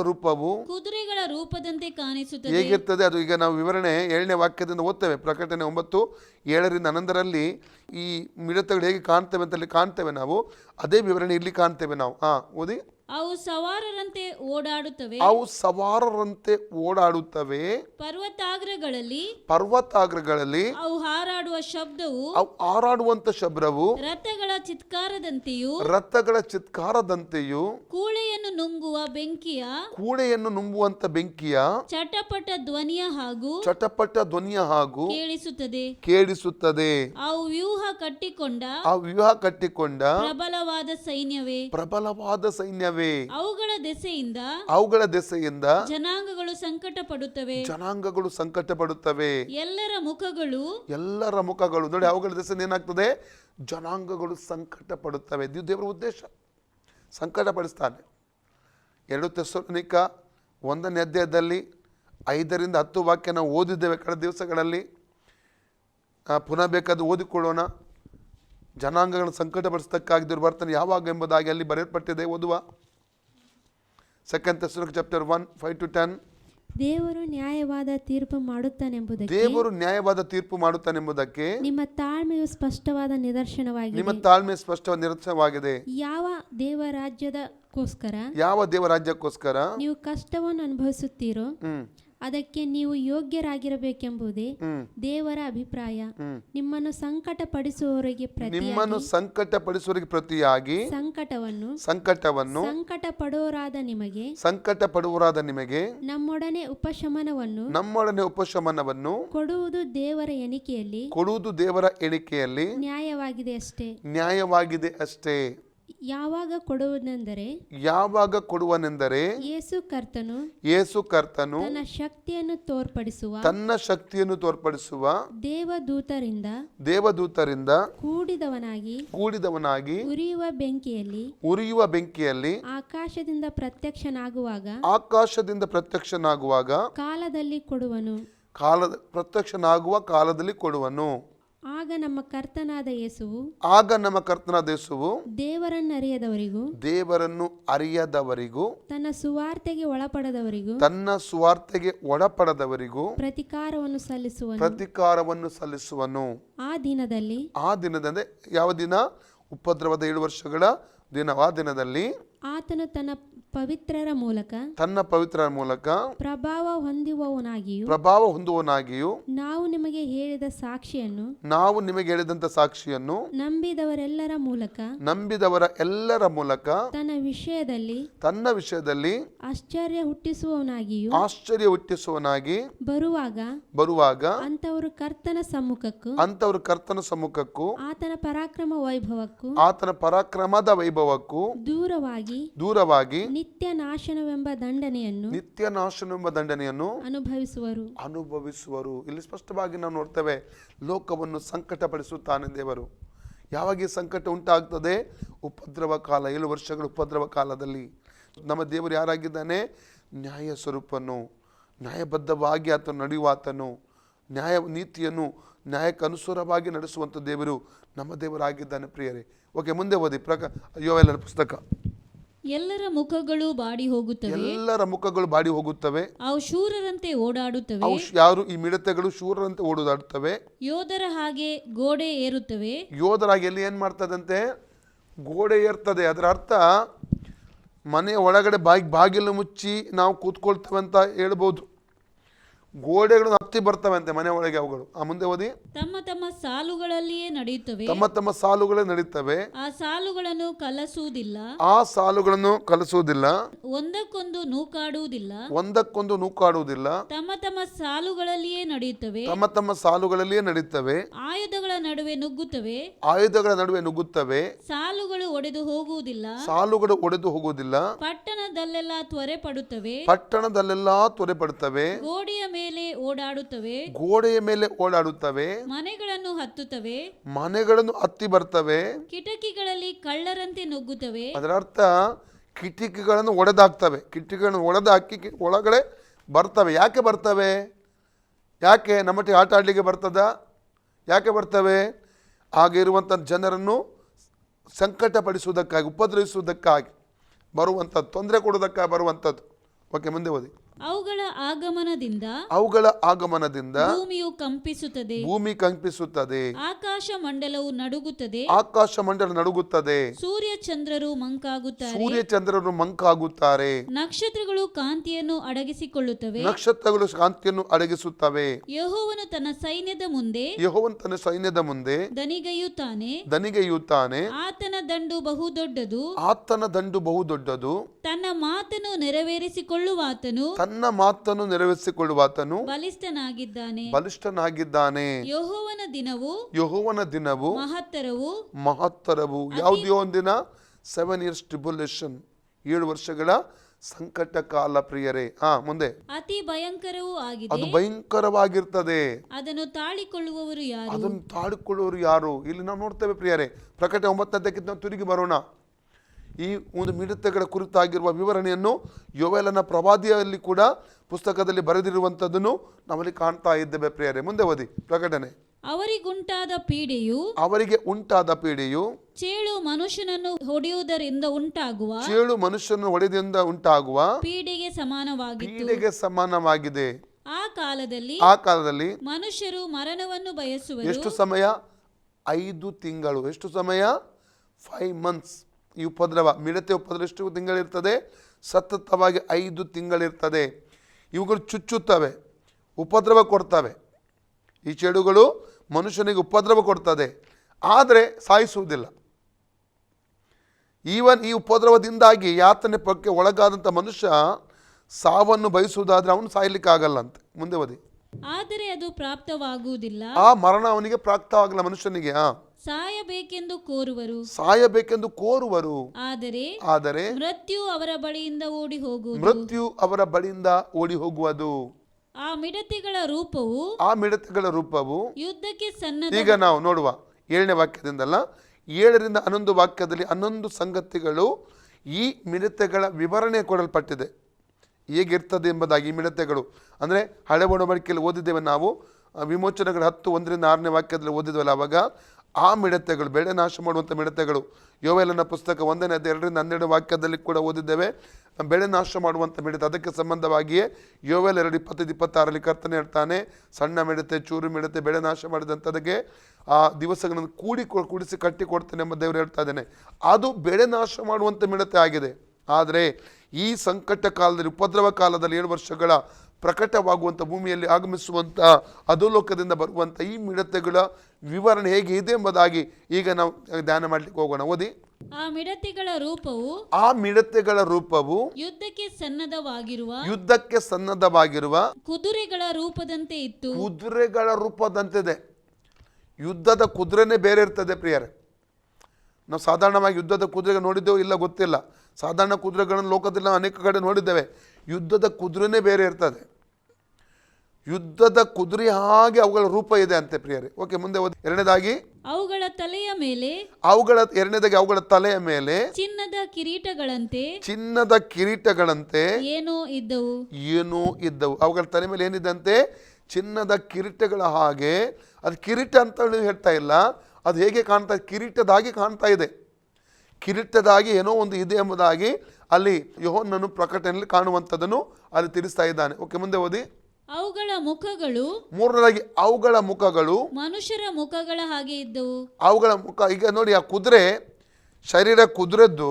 ರೂಪವು ಕುದುರೆಗಳ ರೂಪದಂತೆ ಕಾಣಿಸುತ್ತದೆ. ಹೇಗಿರ್ತದೆ ಅದು? ಈಗ ನಾವು ವಿವರಣೆ 7ನೇ ವಾಕ್ಯದಿಂದ ಓದ್ತೇವೆ. ಪ್ರಕಟಣೆ 9:7-11 ಈ ಮಿಡತೆಗಳು ಹೇಗೆ ಕಾಣ್ತೇವೆ ಅಂತ ಕಾಣ್ತೇವೆ ನಾವು. ಅದೇ ವಿವರಣೆ ಇಲ್ಲಿ ಕಾಣ್ತೇವೆ ನಾವು. ಓದಿ. ಅವು ಸವಾರರಂತೆ ಓಡಾಡುತ್ತವೆ. ಪರ್ವತಾಗ್ರಗಳಲ್ಲಿ ಅವು ಹಾರಾಡುವಂತ ಶಬ್ದವು ರಥಗಳ ಚಿತ್ಕಾರದಂತೆಯೂ ಕೂಳೆಯನ್ನು ನುಂಗುವಂತ ಬೆಂಕಿಯ ಚಟಪಟ ಧ್ವನಿಯ ಹಾಗೂ ಕೇಳಿಸುತ್ತದೆ. ಅವು ವ್ಯೂಹ ಕಟ್ಟಿಕೊಂಡ ಪ್ರಬಲವಾದ ಸೈನ್ಯವೇ. ಅವುಗಳ ದೆಸೆಯಿಂದ ಜನಾಂಗಗಳು ಸಂಕಟ ಪಡುತ್ತವೆ. ಎಲ್ಲರ ಮುಖಗಳು ನೋಡಿ, ಅವುಗಳ ದೆಸೆಯಿಂದ ಏನಾಗ್ತದೆ? ಜನಾಂಗಗಳು ಸಂಕಟ ಪಡುತ್ತವೆ. ದೇವರ ಉದ್ದೇಶ ಸಂಕಟ ಪಡಿಸ್ತಾನೆ. 2 ತೆಸಲೋನಿಕ 1ನೇ ಅಧ್ಯಾಯದಲ್ಲಿ 5-10 ವಾಕ್ಯ ನಾವು ಓದಿದ್ದೇವೆ ಕಳೆದ ದಿವಸಗಳಲ್ಲಿ. ಪುನಃ ಬೇಕಾದ ಓದಿಕೊಳ್ಳೋಣ. ಜನಾಂಗಗಳನ್ನು ಸಂಕಟ ಪಡಿಸತಕ್ಕಾಗಿ ದುರ್ವರ್ತನೆ ಯಾವಾಗ ಎಂಬುದಾಗಿ ಅಲ್ಲಿ ಬರೆಯಲ್ಪಟ್ಟಿದೆ. ಓದುವ 2 ತೆಸಲೋನಿಕ ಚಾಪ್ಟರ್ 1 5-10. ದೇವರು ನ್ಯಾಯವಾದ ತೀರ್ಪು ಮಾಡುತ್ತಾನೆಂಬುದಕ್ಕೆ ನಿಮ್ಮ ತಾಳ್ಮೆಯು ಸ್ಪಷ್ಟವಾದ ನಿದರ್ಶನವಾಗಿದೆ. ಯಾವ ದೇವರಾಜ್ಯಕ್ಕೋಸ್ಕರ ನೀವು ಕಷ್ಟವನ್ನು ಅನುಭವಿಸುತ್ತೀರೋ ಅದಕ್ಕೆ ನೀವು ಯೋಗ್ಯರಾಗಿರಬೇಕೆಂಬುದೇ ದೇವರ ಅಭಿಪ್ರಾಯ. ನಿಮ್ಮನ್ನು ಸಂಕಟ ಪಡಿಸುವವರಿಗೆ ಪ್ರತಿಯಾಗಿ ಸಂಕಟವನ್ನು ಸಂಕಟ ಪಡುವವರಾದ ನಿಮಗೆ ನಮ್ಮೊಡನೆ ಉಪಶಮನವನ್ನು ಕೊಡುವುದು ದೇವರ ಎಣಿಕೆಯಲ್ಲಿ ನ್ಯಾಯವಾಗಿದೆ ಅಷ್ಟೇ. ಯಾವಾಗ ಕೊಡುವುದೆಂದರೆ ಯಾವಾಗ ಕೊಡುವನೆಂದರೆ ಯೇಸು ಕರ್ತನು ಯೇಸು ಕರ್ತನು ತನ್ನ ಶಕ್ತಿಯನ್ನು ತೋರ್ಪಡಿಸುವ ತನ್ನ ಶಕ್ತಿಯನ್ನು ತೋರ್ಪಡಿಸುವ ದೇವದೂತರಿಂದ ಕೂಡಿದವನಾಗಿ ಉರಿಯುವ ಬೆಂಕಿಯಲ್ಲಿ ಆಕಾಶದಿಂದ ಪ್ರತ್ಯಕ್ಷನಾಗುವಾಗ ಕಾಲದಲ್ಲಿ ಕೊಡುವನು. ಕಾಲದಲ್ಲಿ ಕೊಡುವನು. ಆಗ ನಮ್ಮ ಕರ್ತನಾದ ಯೇಸುವು ದೇವರನ್ನು ಅರಿಯದವರಿಗೂ ತನ್ನ ಸುವಾರ್ತೆಗೆ ಒಳಪಡದವರಿಗೂ ಪ್ರತಿಕಾರವನ್ನು ಸಲ್ಲಿಸುವನು. ಆ ದಿನದಲ್ಲಿ ಯಾವ ದಿನ? ಉಪದ್ರವದ 7 ವರ್ಷಗಳ ದಿನ. ಆ ದಿನದಲ್ಲಿ ಆತನು ತನ್ನ ಪವಿತ್ರರ ಮೂಲಕ ಪ್ರಭಾವ ಹೊಂದುವನಾಗಿಯೂ ನಾವು ನಿಮಗೆ ಹೇಳಿದಂತ ಸಾಕ್ಷಿಯನ್ನು ನಂಬಿದವರ ಎಲ್ಲರ ಮೂಲಕ ತನ್ನ ವಿಷಯದಲ್ಲಿ ಆಶ್ಚರ್ಯ ಹುಟ್ಟಿಸುವವನಾಗಿ ಬರುವಾಗ ಅಂತವರು ಕರ್ತನ ಸಮ್ಮುಖಕ್ಕೂ ಆತನ ಪರಾಕ್ರಮದ ವೈಭವಕ್ಕೂ ದೂರವಾಗಿ ನಿತ್ಯ ನಾಶನವೆಂಬ ದಂಡನೆಯನ್ನು ಅನುಭವಿಸುವರು. ಇಲ್ಲಿ ಸ್ಪಷ್ಟವಾಗಿ ನಾವು ನೋಡ್ತೇವೆ, ಲೋಕವನ್ನು ಸಂಕಟಪಡಿಸುತ್ತಾನೆ ದೇವರು. ಯಾವಾಗ ಈ ಸಂಕಟ ಉಂಟಾಗ್ತದೆ? ಉಪದ್ರವ ಕಾಲ, 7 ವರ್ಷಗಳ ಉಪದ್ರವ ಕಾಲದಲ್ಲಿ. ನಮ್ಮ ದೇವರು ಯಾರಾಗಿದ್ದಾನೆ? ನ್ಯಾಯ ಸ್ವರೂಪನು, ನ್ಯಾಯಬದ್ಧವಾಗಿ ಆತನು ನಡೆಯುವಾತನು, ನೀತಿಯನ್ನು ನ್ಯಾಯಕ್ಕನುಸಾರವಾಗಿ ನಡೆಸುವಂಥ ದೇವರು ನಮ್ಮ ದೇವರಾಗಿದ್ದಾನೆ ಪ್ರಿಯರೇ. ಓಕೆ, ಮುಂದೆ ಓದಿ ಯೋವೇಲನ ಪುಸ್ತಕ. ಎಲ್ಲರ ಮುಖಗಳು ಬಾಡಿ ಹೋಗುತ್ತವೆ, ಅವು ಶೂರರಂತೆ ಓಡಾಡುತ್ತವೆ. ಯಾರು? ಈ ಮಿಡತೆಗಳು ಶೂರರಂತೆ ಓಡಾಡುತ್ತವೆ, ಯೋಧರ ಹಾಗೆ ಗೋಡೆ ಏರುತ್ತವೆ. ಯೋಧರಾಗಿ ಎಲ್ಲಿ ಏನ್ ಮಾಡ್ತದಂತೆ? ಗೋಡೆ ಏರ್ತದೆ. ಅದರ ಅರ್ಥ ಮನೆಯ ಒಳಗಡೆ ಬಾಗಿಲು ಮುಚ್ಚಿ ನಾವು ಕೂತ್ಕೊಳ್ತೇವೆ ಅಂತ ಹೇಳ್ಬೋದು. ಗೋಡೆಗಳು ಹತ್ತಿ ಬರ್ತವೆ ಅಂತೆ ಮನೆ ಒಳಗೆ ಅವುಗಳು. ಮುಂದೆ ಓದಿ. ತಮ್ಮ ತಮ್ಮ ಸಾಲುಗಳಲ್ಲಿಯೇ ನಡೆಯುತ್ತವೆ. ಆ ಸಾಲುಗಳನ್ನು ಕಲಸುವುದಿಲ್ಲ, ಒಂದಕ್ಕೊಂದು ನೂಕಾಡುವುದಿಲ್ಲ. ತಮ್ಮ ತಮ್ಮ ಸಾಲುಗಳಲ್ಲಿಯೇ ನಡೆಯುತ್ತವೆ. ಆಯುಧಗಳ ನಡುವೆ ನುಗ್ಗುತ್ತವೆ. ಸಾಲುಗಳು ಒಡೆದು ಹೋಗುವುದಿಲ್ಲ. ಪಟ್ಟಣದಲ್ಲೆಲ್ಲ ತ್ವರೆ ಪಡುತ್ತವೆ. ಗೋಡೆಯ ಮೇಲೆ ಓಡಾಡುತ್ತವೆ. ಮನೆಗಳನ್ನು ಹತ್ತಿ ಬರ್ತವೆ. ಕಿಟಕಿಗಳಲ್ಲಿ ಕಳ್ಳರಂತೆ ನುಗ್ಗುತ್ತವೆ. ಅದರ ಅರ್ಥ ಕಿಟಕಿಗಳನ್ನು ಒಡೆದಾಕ್ತವೆ. ಕಿಟಕಿಗಳನ್ನು ಒಡೆದಾಕಿ ಒಳಗಡೆ ಬರ್ತವೆ. ಯಾಕೆ ಬರ್ತವೆ? ಯಾಕೆ? ನಮ್ಮೊಟ್ಟಿಗೆ ಆಟ ಆಡಲಿಕ್ಕೆ ಬರ್ತದ? ಯಾಕೆ ಬರ್ತವೆ? ಹಾಗೆ ಇರುವಂಥ ಜನರನ್ನು ಸಂಕಟಪಡಿಸುವುದಕ್ಕಾಗಿ, ಉಪದ್ರವಿಸುವುದಕ್ಕಾಗಿ ಬರುವಂಥದ್ದು, ತೊಂದರೆ ಕೊಡುವುದಕ್ಕಾಗಿ ಬರುವಂಥದ್ದು. ಓಕೆ, ಮುಂದೆ ಓದಿ. ಅವುಗಳ ಆಗಮನದಿಂದ ಭೂಮಿ ಕಂಪಿಸುತ್ತದೆ. ಆಕಾಶ ಮಂಡಲ ನಡುಗುತ್ತದೆ. ಸೂರ್ಯ ಚಂದ್ರರು ಮಂಕಾಗುತ್ತಾರೆ. ನಕ್ಷತ್ರಗಳು ಕಾಂತಿಯನ್ನು ಅಡಗಿಸುತ್ತವೆ. ಯೆಹೋವನು ತನ್ನ ಸೈನ್ಯದ ಮುಂದೆ ದನಿಗೆಯುತ್ತಾನೆ. ಆತನ ದಂಡು ಬಹುದೊಡ್ಡದು. ತನ್ನ ಮಾತನ್ನು ನೆರವೇರಿಸಿಕೊಳ್ಳುವಾತನು ಬಲಿಷ್ಠನಾಗಿದ್ದಾನೆ. ಯೆಹೋವನ ದಿನವು ಮಹತ್ತರವು. ಯಾವುದೋ ಒಂದಿನ 7 years ಟ್ರಿಬುಲೇಷನ್, 7 ವರ್ಷಗಳ ಸಂಕಟ ಕಾಲ ಪ್ರಿಯರೇ. ಮುಂದೆ. ಅತಿ ಭಯಂಕರವೂ ಆಗಿದೆ. ಅದು ಭಯಂಕರವಾಗಿರ್ತದೆ. ಅದನ್ನು ತಾಳಿಕೊಳ್ಳುವವರು ಯಾರು? ಇಲ್ಲಿ ನಾವು ನೋಡ್ತೇವೆ ಪ್ರಿಯರೇ, ಪ್ರಕಟ 9ಕ್ಕೆ ನಾವು ತಿರುಗಿ ಬರೋಣ. ಈ ಒಂದು ಮಿಡತೆಗಳ ಕುರಿತಾಗಿರುವ ವಿವರಣೆಯನ್ನು ಯೋವೇಲನ ಪ್ರವಾದಿಯಲ್ಲಿ ಕೂಡ ಪುಸ್ತಕದಲ್ಲಿ ಬರೆದಿರುವಂಥದ್ದನ್ನು ನಾವಲ್ಲಿ ಕಾಣ್ತಾ ಇದ್ದೇವೆ ಪ್ರಿಯರೇ. ಮುಂದೆ ಓದಿ ಪ್ರಕಟಣೆ. ಅವರಿಗೆ ಉಂಟಾದ ಪೀಡೆಯು ಚೇಳು ಮನುಷ್ಯನನ್ನು ಹೊಡೆಯುವುದರಿಂದ ಉಂಟಾಗುವ ಪೀಡೆಗೆ ಸಮಾನವಾಗಿದೆ. ಆ ಕಾಲದಲ್ಲಿ ಮನುಷ್ಯರು ಮರಣವನ್ನು ಬಯಸುವರು. ಎಷ್ಟು ಸಮಯ? 5 ತಿಂಗಳು. ಎಷ್ಟು ಸಮಯ? 5 months. ಈ ಉಪದ್ರವ, ಮಿಡತೆ ಉಪದ್ರವ ಎಷ್ಟು ತಿಂಗಳಿರ್ತದೆ? ಸತತವಾಗಿ 5 ತಿಂಗಳಿರ್ತದೆ. ಇವುಗಳು ಚುಚ್ಚುತ್ತವೆ, ಉಪದ್ರವ ಕೊಡ್ತವೆ. ಈ ಚೆಡುಗಳು ಮನುಷ್ಯನಿಗೆ ಉಪದ್ರವ ಕೊಡ್ತದೆ, ಆದರೆ ಸಾಯಿಸುವುದಿಲ್ಲ. ಈವನ್ ಈ ಉಪದ್ರವದಿಂದಾಗಿ ಯಾತನೆ ಪಕ್ಕೆ ಒಳಗಾದಂಥ ಮನುಷ್ಯ ಸಾವನ್ನು ಬಯಸುವುದಾದ್ರೆ ಅವನು ಸಾಯ್ಲಿಕ್ಕಾಗಲ್ಲ ಅಂತ. ಮುಂದೆ ಓದಿ. ಆದರೆ ಅದು ಪ್ರಾಪ್ತವಾಗುವುದಿಲ್ಲ. ಆ ಮರಣ ಅವನಿಗೆ ಪ್ರಾಪ್ತವಾಗಲ್ಲ ಮನುಷ್ಯನಿಗೆ. ಸಾಯಬೇಕೆಂದು ಕೋರುವರು, ಸಾಯಬೇಕೆಂದು ಕೋರುವರು. ಆದರೆ ಮೃತ್ಯು ಅವರ ಬಳಿಯಿಂದ ಓಡಿ ಹೋಗುವುದು. ಮೃತ್ಯು ಅವರ ಬಳಿಯಿಂದ ಓಡಿ ಹೋಗುವುದು. ಆ ಮಿಡತೆಗಳ ರೂಪವು ಯುದ್ಧಕ್ಕೆ ಸನ್ನದ್ಧ. ಈಗ ನಾವು ನೋಡುವ 7ನೇ ವಾಕ್ಯದಿಂದಲ್ಲ, 7ರಿಂದ 11 ವಾಕ್ಯದಲ್ಲಿ 11 ಸಂಗತಿಗಳು ಈ ಮಿಡತೆಗಳ ವಿವರಣೆ ಕೊಡಲ್ಪಟ್ಟಿದೆ. ಹೇಗಿರ್ತದೆ ಎಂಬುದಾಗಿ ಈ ಮಿಡತೆಗಳು ಅಂದರೆ ಹಳೆ ಒಡಂಬಡಿಕೆಯಲ್ಲಿ ಓದಿದ್ದೇವೆ ನಾವು. ವಿಮೋಚನೆಗಳು 10 1ರಿಂದ 6ನೇ ವಾಕ್ಯದಲ್ಲಿ ಓದಿದ್ವಲ್ಲ, ಅವಾಗ ಆ ಮಿಡತೆಗಳು, ಬೆಳೆ ನಾಶ ಮಾಡುವಂಥ ಮಿಡತೆಗಳು. ಯೋವೇಲನ ಪುಸ್ತಕ 1ನೇ ಅಧ್ಯಾಯ 2ರಿಂದ 12 ವಾಕ್ಯದಲ್ಲಿ ಕೂಡ ಓದಿದ್ದೇವೆ, ಬೆಳೆ ನಾಶ ಮಾಡುವಂಥ ಮಿಡತೆ. ಅದಕ್ಕೆ ಸಂಬಂಧವಾಗಿಯೇ ಯೋವೇಲ್ 2:25-26 ಕರ್ತನೆ ಹೇಳ್ತಾನೆ, ಸಣ್ಣ ಮಿಡತೆ, ಚೂರು ಮಿಡತೆ, ಬೆಳೆ ನಾಶ ಮಾಡಿದಂಥದಕ್ಕೆ ಆ ದಿವಸಗಳನ್ನು ಕೂಡಿಸಿ ಕಟ್ಟಿ ಕೊಡ್ತೇನೆ ಎಂಬ ದೇವರು ಹೇಳ್ತಾ ಇದ್ದಾನೆ. ಅದು ಬೆಳೆ ನಾಶ ಮಾಡುವಂಥ ಮಿಡತೆ ಆಗಿದೆ. ಆದರೆ ಈ ಸಂಕಟ ಕಾಲದಲ್ಲಿ, ಉಪದ್ರವ ಕಾಲದಲ್ಲಿ 7 ವರ್ಷಗಳ ಪ್ರಕಟವಾಗುವಂಥ, ಭೂಮಿಯಲ್ಲಿ ಆಗಮಿಸುವಂಥ, ಅಧೋಲೋಕದಿಂದ ಬರುವಂಥ ಈ ಮಿಡತೆಗಳ ವಿವರಣೆ ಹೇಗೆ ಇದೆ ಎಂಬುದಾಗಿ ಈಗ ನಾವು ಧ್ಯಾನ ಮಾಡಲಿಕ್ಕೆ ಹೋಗೋಣ. ಓದಿ. ಆ ಮಿಡತೆಗಳ ರೂಪವು ಯುದ್ಧಕ್ಕೆ ಸನ್ನದ್ಧವಾಗಿರುವ ಕುದುರೆಗಳ ರೂಪದಂತೆ ಇತ್ತು. ಕುದುರೆಗಳ ರೂಪದಂತಿದೆ. ಯುದ್ಧದ ಕುದುರೆನೇ ಬೇರೆ ಇರ್ತದೆ ಪ್ರಿಯರೇ. ನಾವು ಸಾಧಾರಣವಾಗಿ ಯುದ್ಧದ ಕುದುರೆಗೆ ನೋಡಿದ್ದೇವೆ ಇಲ್ಲ ಗೊತ್ತಿಲ್ಲ. ಸಾಧಾರಣ ಕುದುರೆಗಳನ್ನು ಲೋಕದಲ್ಲಿ ನಾವು ಅನೇಕ ಕಡೆ ನೋಡಿದ್ದೇವೆ. ಯುದ್ಧದ ಕುದುರೆನೇ ಬೇರೆ ಇರ್ತದೆ. ಯುದ್ಧದ ಕುದುರೆ ಹಾಗೆ ಅವುಗಳ ರೂಪ ಇದೆ ಅಂತೆ ಪ್ರಿಯರೇ. ಓಕೆ, ಮುಂದೆ ಓದಿ. ಎರಡನೇದಾಗಿ ಅವುಗಳ ತಲೆಯ ಮೇಲೆ ಚಿನ್ನದ ಕಿರೀಟಗಳಂತೆ ಏನೋ ಇದ್ದವು. ಅವುಗಳ ತಲೆ ಮೇಲೆ ಏನಿದಂತೆ? ಚಿನ್ನದ ಕಿರೀಟಗಳ ಹಾಗೆ. ಅದು ಕಿರೀಟ ಅಂತ ಹೇಳ್ತಾ ಇಲ್ಲ, ಅದು ಹೇಗೆ ಕಾಣ್ತಾ ಇದೆ? ಕಿರೀಟದಾಗಿ ಕಾಣ್ತಾ ಇದೆ. ಕಿರೀಟದಾಗಿ ಏನೋ ಒಂದು ಇದೆ ಎಂಬುದಾಗಿ ಅಲ್ಲಿ ಯೋಹನ್ನನು ಪ್ರಕಟಣೆಯಲ್ಲಿ ಕಾಣುವಂಥದ್ದನ್ನು ಅಲ್ಲಿ ತಿಳಿಸ್ತಾ ಇದ್ದಾನೆ. ಓಕೆ, ಮುಂದೆ ಓದಿ. ಮೂರನೇದಾಗಿ ಅವುಗಳ ಮುಖಗಳು ಮನುಷ್ಯರ ಮುಖಗಳ ಹಾಗೆ ಇದ್ದವು. ಅವುಗಳ ಮುಖ, ಈಗ ನೋಡಿ, ಆ ಕುದುರೆ ಶರೀರ, ಕುದುರೆದ್ದು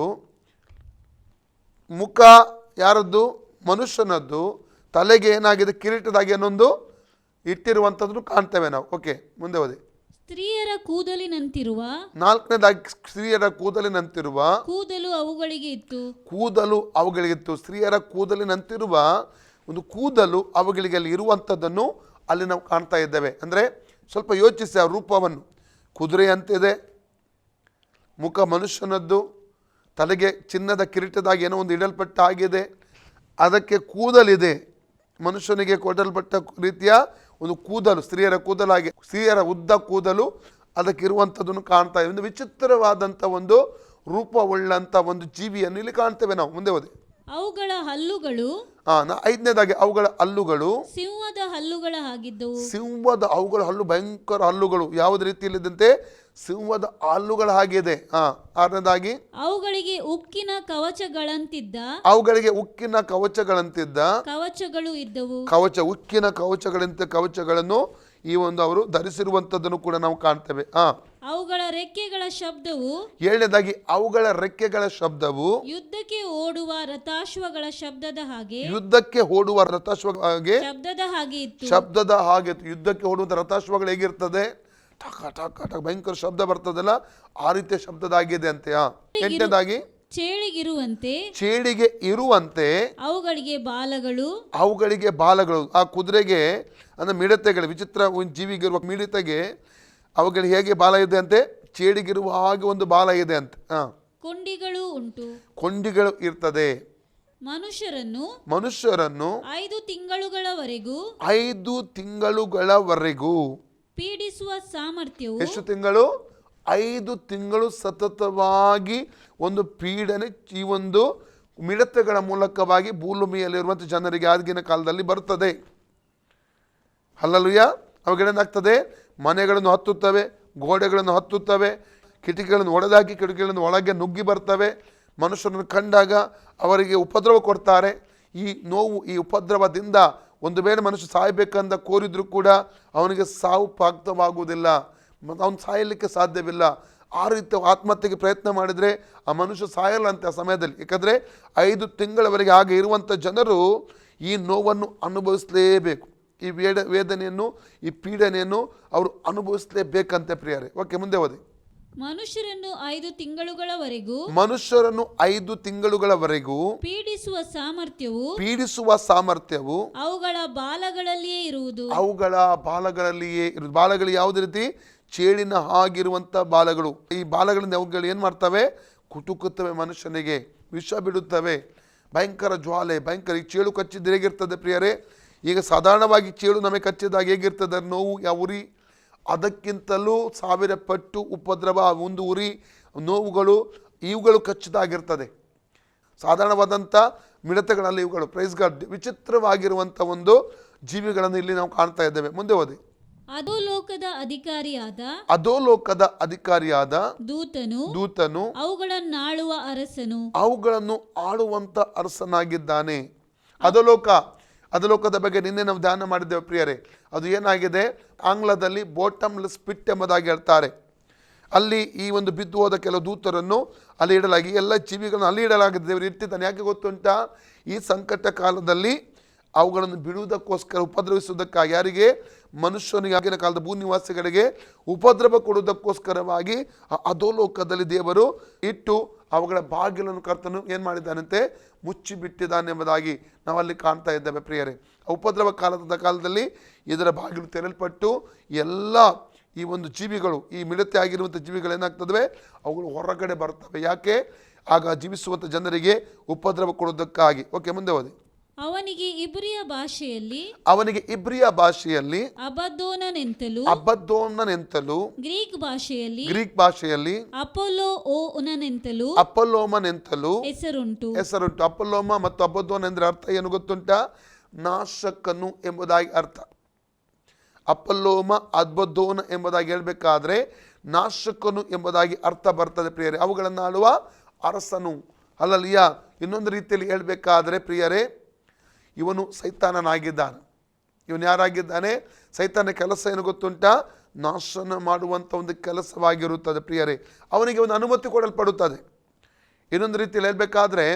ಮುಖ ಯಾರದ್ದು? ಮನುಷ್ಯನದ್ದು. ತಲೆಗೆ ಏನಾಗಿದೆ? ಕಿರೀಟದಾಗಿ ಏನೊಂದು ಇಟ್ಟಿರುವಂಥದ್ದನ್ನು ಕಾಣ್ತೇವೆ ನಾವು. ಓಕೆ, ಮುಂದೆ ಓದಿ. ಸ್ತ್ರೀಯರ ಕೂದಲಿನಂತಿರುವ, ನಾಲ್ಕನೇದಾಗಿ ಸ್ತ್ರೀಯರ ಕೂದಲಿನಂತಿರುವ ಕೂದಲು ಅವುಗಳಿಗೆ ಇತ್ತು. ಸ್ತ್ರೀಯರ ಕೂದಲಿನಂತಿರುವ ಒಂದು ಕೂದಲು ಅವುಗಳಿಗೆ ಅಲ್ಲಿ ಇರುವಂಥದ್ದನ್ನು ಅಲ್ಲಿ ನಾವು ಕಾಣ್ತಾ ಇದ್ದೇವೆ. ಅಂದರೆ ಸ್ವಲ್ಪ ಯೋಚಿಸಿ ಆ ರೂಪವನ್ನು. ಕುದುರೆ ಅಂತಿದೆ, ಮುಖ ಮನುಷ್ಯನದ್ದು, ತಲೆಗೆ ಚಿನ್ನದ ಕಿರೀಟದಾಗಿ ಏನೋ ಒಂದು ಇಡಲ್ಪಟ್ಟ ಆಗಿದೆ, ಅದಕ್ಕೆ ಕೂದಲಿದೆ. ಮನುಷ್ಯನಿಗೆ ಕೊಡಲ್ಪಟ್ಟ ರೀತಿಯ ಒಂದು ಕೂದಲು, ಸ್ತ್ರೀಯರ ಕೂದಲಾಗಿ, ಸ್ತ್ರೀಯರ ಉದ್ದ ಕೂದಲು ಅದಕ್ಕಿರುವಂಥದ್ದನ್ನು ಕಾಣ್ತಾ ಇದೆ. ಒಂದು ವಿಚಿತ್ರವಾದಂಥ ಒಂದು ರೂಪವುಳ್ಳಂಥ ಒಂದು ಜೀವಿಯನ್ನು ಇಲ್ಲಿ ಕಾಣ್ತೇವೆ ನಾವು. ಮುಂದೆ ಓದಿ. ಅವುಗಳ ಹಲ್ಲುಗಳು, ಐದನೇದಾಗಿ ಅವುಗಳ ಹಲ್ಲುಗಳು ಸಿಂಹದ ಹಲ್ಲುಗಳ ಹಾಗಿದ್ದವು. ಅವುಗಳ ಹಲ್ಲು ಭಯಂಕರ ಹಲ್ಲುಗಳು. ಯಾವುದೇ ರೀತಿಯಲ್ಲಿದ್ದಂತೆ ಸಿಂಹದ ಹಲ್ಲುಗಳ ಹಾಗಿದೆ. ಆರನೇದಾಗಿ ಅವುಗಳಿಗೆ ಉಕ್ಕಿನ ಕವಚಗಳಂತಿದ್ದ ಕವಚಗಳು ಇದ್ದವು. ಉಕ್ಕಿನ ಕವಚಗಳಂತೆ ಕವಚಗಳನ್ನು ಈ ಒಂದು ಅವರು ಧರಿಸಿರುವಂಥದ್ದನ್ನು ಕೂಡ ನಾವು ಕಾಣ್ತೇವೆ. ಅವುಗಳ ರೆಕ್ಕೆಗಳ ಶಬ್ದವು, ಏಳನೇದಾಗಿ ಅವುಗಳ ರೆಕ್ಕೆಗಳ ಶಬ್ದವು ಯುದ್ಧಕ್ಕೆ ಓಡುವ ರಥಾಶ್ವಗಳ ಶಬ್ದದ ಹಾಗೆ ಶಬ್ದದ ಹಾಗೆ. ಯುದ್ಧಕ್ಕೆ ಓಡುವಂಥ ರಥಾಶ್ವಗಳು ಹೇಗಿರ್ತದೆ? ಠಕ ಠಕ ಠಕ ಭಯಂಕರ ಶಬ್ದ ಬರ್ತದಲ್ಲ, ಆ ರೀತಿಯ ಶಬ್ದದಾಗಿದೆ ಅಂತೆ. ಎಂಟನೇದಾಗಿ ಚೇಳಿಗೆ ಇರುವಂತೆ ಅವುಗಳಿಗೆ ಬಾಲಗಳು. ಆ ಕುದುರೆಗೆ ಅಂದ್ರೆ ಮಿಡತೆಗಳು, ವಿಚಿತ್ರ ಜೀವಿಗಿರುವ ಮಿಡತೆಗೆ ಅವುಗಳಿಗೆ ಹೇಗೆ ಬಾಲ ಇದೆ ಅಂತೆ? ಚೇಳಿಗಿರುವ ಹಾಗೆ ಒಂದು ಬಾಲ ಇದೆ ಅಂತೆ. ಕೊಂಡಿಗಳು ಇರ್ತದೆ. ಮನುಷ್ಯರನ್ನು 5 ತಿಂಗಳುಗಳವರೆಗೂ ಪೀಡಿಸುವ ಸಾಮರ್ಥ್ಯವು. ಎಷ್ಟು ತಿಂಗಳು? 5 ತಿಂಗಳು ಸತತವಾಗಿ ಒಂದು ಪೀಡನೆ ಈ ಒಂದು ಮಿಡತೆಗಳ ಮೂಲಕವಾಗಿ ಭೂಮಿಯಲ್ಲಿರುವಂಥ ಜನರಿಗೆ ಆಗಿನ ಕಾಲದಲ್ಲಿ ಬರ್ತದೆ. ಹಲ್ಲಲುಯ್ಯ. ಅವುಗಳೇನಾಗ್ತದೆ? ಮನೆಗಳನ್ನು ಹತ್ತುತ್ತವೆ, ಗೋಡೆಗಳನ್ನು ಹತ್ತುತ್ತವೆ, ಕಿಟಕಿಗಳನ್ನು ಒಡೆದಾಕಿ ಕಿಟಕಿಗಳನ್ನು ಒಳಗೆ ನುಗ್ಗಿ ಬರ್ತವೆ. ಮನುಷ್ಯರನ್ನು ಕಂಡಾಗ ಅವರಿಗೆ ಉಪದ್ರವ ಕೊಡ್ತಾರೆ. ಈ ನೋವು, ಈ ಉಪದ್ರವದಿಂದ ಒಂದು ವೇಳೆ ಮನುಷ್ಯ ಸಾಯಬೇಕಂದ ಕೋರಿದ್ರು ಕೂಡ ಅವನಿಗೆ ಸಾವು ಪ್ರಾಪ್ತವಾಗುವುದಿಲ್ಲ, ಅವನು ಸಾಯಲಿಕ್ಕೆ ಸಾಧ್ಯವಿಲ್ಲ. ಆ ರೀತಿ ಆತ್ಮಹತ್ಯೆಗೆ ಪ್ರಯತ್ನ ಮಾಡಿದರೆ ಆ ಮನುಷ್ಯ ಸಾಯಲ್ಲ ಅಂತ ಆ ಸಮಯದಲ್ಲಿ. ಯಾಕಂದರೆ 5 ತಿಂಗಳವರೆಗೆ ಹಾಗೆ ಇರುವಂಥ ಜನರು ಈ ನೋವನ್ನು ಅನುಭವಿಸಲೇಬೇಕು. ಈ ವೇದನೆಯನ್ನು, ಈ ಪೀಡನೆಯನ್ನು ಅವರು ಅನುಭವಿಸಲೇಬೇಕಂತೆ ಪ್ರಿಯರೇ. ಓಕೆ, ಮುಂದೆ ಓದಿ. ಮನುಷ್ಯರನ್ನು 5 ತಿಂಗಳುಗಳವರೆಗೂ ಪೀಡಿಸುವ ಸಾಮರ್ಥ್ಯವು ಅವುಗಳ ಬಾಲಗಳಲ್ಲಿಯೇ ಇರುವುದು. ಬಾಲಗಳು ಯಾವುದೇ ರೀತಿ? ಚೇಳಿನ ಹಾಗಿರುವಂಥ ಬಾಲಗಳು. ಈ ಬಾಲಗಳಿಂದ ಅವುಗಳು ಏನು ಮಾಡ್ತವೆ? ಕುಟುಕುತ್ತವೆ, ಮನುಷ್ಯನಿಗೆ ವಿಷ ಬಿಡುತ್ತವೆ. ಭಯಂಕರ ಜ್ವಾಲೆ, ಭಯಂಕರ. ಈ ಚೇಳು ಕಚ್ಚಿದ್ರೆ ಹೇಗಿರ್ತದೆ ಪ್ರಿಯರೇ? ಈಗ ಸಾಧಾರಣವಾಗಿ ಚೇಳು ನಮಗೆ ಕಚ್ಚಿದಾಗ ಹೇಗಿರ್ತದೆ ನೋವು, ಯಾವ ಉರಿ, ಅದಕ್ಕಿಂತಲೂ 1000 ಪಟ್ಟು ಉಪದ್ರವ, ಒಂದು ಉರಿ, ನೋವುಗಳು ಇವುಗಳು ಕಚ್ಚಿದಾಗಿರ್ತದೆ. ಸಾಧಾರಣವಾದಂಥ ಮಿಡತೆಗಳಲ್ಲಿ ಇವುಗಳು. Praise God. ವಿಚಿತ್ರವಾಗಿರುವಂಥ ಒಂದು ಜೀವಿಗಳನ್ನು ಇಲ್ಲಿ ನಾವು ಕಾಣ್ತಾ ಇದ್ದೇವೆ. ಮುಂದೆ ಓದಿ. ಅಧೋಲೋಕದ ಅಧಿಕಾರಿಯಾದ ದೂತನು ಅವುಗಳನ್ನು ಆಳುವಂತ ಅರಸನಾಗಿದ್ದಾನೆ. ಅಧೋಲೋಕದ ಬಗ್ಗೆ ನಿನ್ನೆ ನಾವು ಧ್ಯಾನ ಮಾಡಿದ್ದೇವೆ ಪ್ರಿಯರೇ. ಅದು ಏನಾಗಿದೆ? ಆಂಗ್ಲದಲ್ಲಿ ಬಾಟಮ್ಲೆಸ್ ಪಿಟ್ ಎಂಬುದಾಗಿ ಹೇಳ್ತಾರೆ. ಅಲ್ಲಿ ಈ ಒಂದು ಬಿದ್ದು ಹೋದ ಕೆಲವು ದೂತರನ್ನು ಅಲ್ಲಿ ಇಡಲಾಗಿ, ಎಲ್ಲ ಜೀವಿಗಳನ್ನು ಅಲ್ಲಿ ಇಡಲಾಗಿದೆ. ದೇವರು ಇರ್ತಿದ್ದಾನೆ. ಯಾಕೆ ಗೊತ್ತುಂಟಾ? ಈ ಸಂಕಟ ಕಾಲದಲ್ಲಿ ಅವುಗಳನ್ನು ಬಿಡುವುದಕ್ಕೋಸ್ಕರ, ಉಪದ್ರವಿಸುವುದಕ್ಕಾಗಿ. ಯಾರಿಗೆ? ಮನುಷ್ಯನಿಗೆ, ಆಗಿನ ಕಾಲದ ಭೂನಿವಾಸಿಗಳಿಗೆ ಉಪದ್ರವ ಕೊಡುವುದಕ್ಕೋಸ್ಕರವಾಗಿ ಅಧೋಲೋಕದಲ್ಲಿ ದೇವರು ಇಟ್ಟು ಅವುಗಳ ಬಾಗಿಲನ್ನು ಕರ್ತನು ಏನು ಮಾಡಿದ್ದಾನಂತೆ? ಮುಚ್ಚಿಬಿಟ್ಟಿದ್ದಾನೆ ಎಂಬುದಾಗಿ ನಾವಲ್ಲಿ ಕಾಣ್ತಾ ಇದ್ದೇವೆ ಪ್ರಿಯರೇ. ಉಪದ್ರವ ಕಾಲದಲ್ಲಿ ಇದರ ಬಾಗಿಲು ತೆರೆಯಲ್ಪಟ್ಟು ಎಲ್ಲ ಈ ಒಂದು ಜೀವಿಗಳು, ಈ ಮಿಡತೆ ಆಗಿರುವಂಥ ಜೀವಿಗಳು ಏನಾಗ್ತವೆ? ಅವುಗಳು ಹೊರಗಡೆ ಬರ್ತವೆ. ಯಾಕೆ? ಆಗ ಜೀವಿಸುವಂಥ ಜನರಿಗೆ ಉಪದ್ರವ ಕೊಡುವುದಕ್ಕಾಗಿ. ಓಕೆ, ಮುಂದೆ ಓದಿ. ಅವನಿಗೆ ಇಬ್ರಿಯ ಭಾಷೆಯಲ್ಲಿ ಅಬದ್ದೋನನೆಂತಲೂ ಗ್ರೀಕ್ ಭಾಷೆಯಲ್ಲಿ ಅಪೊಲ್ಲೋಮನೆಂತಲೂ ಹೆಸರುಂಟು. ಅಪೊಲ್ಲೋಮ ಮತ್ತು ಅಬದ್ದೋನ ಎಂದ್ರೆ ಅರ್ಥ ಏನು ಗೊತ್ತುಂಟಾ? ನಾಶಕನು ಎಂಬುದಾಗಿ ಅರ್ಥ. ಅಪೊಲ್ಲೋಮ ಅಬದ್ದೋನ ಎಂಬುದಾಗಿ ಹೇಳ್ಬೇಕಾದ್ರೆ ನಾಶಕನು ಎಂಬುದಾಗಿ ಅರ್ಥ ಬರ್ತದೆ ಪ್ರಿಯರೇ. ಅವುಗಳನ್ನು ಆಳುವ ಅರಸನು. ಅಲ್ಲಲ್ಲಿಯ ಇನ್ನೊಂದು ರೀತಿಯಲ್ಲಿ ಹೇಳ್ಬೇಕಾದ್ರೆ ಪ್ರಿಯರೇ, ಇವನು ಸೈತಾನನಾಗಿದ್ದಾನೆ. ಇವನು ಯಾರಾಗಿದ್ದಾನೆ? ಸೈತಾನ ಕೆಲಸ ಏನು ಗೊತ್ತುಂಟಾ? ನಾಶನ ಮಾಡುವಂಥ ಒಂದು ಕೆಲಸವಾಗಿರುತ್ತದೆ ಪ್ರಿಯರೇ. ಅವನಿಗೆ ಒಂದು ಅನುಮತಿ ಕೊಡಲ್ಪಡುತ್ತದೆ. ಇನ್ನೊಂದು ರೀತಿಯಲ್ಲಿ ಹೇಳ್ಬೇಕಾದ್ರೆ,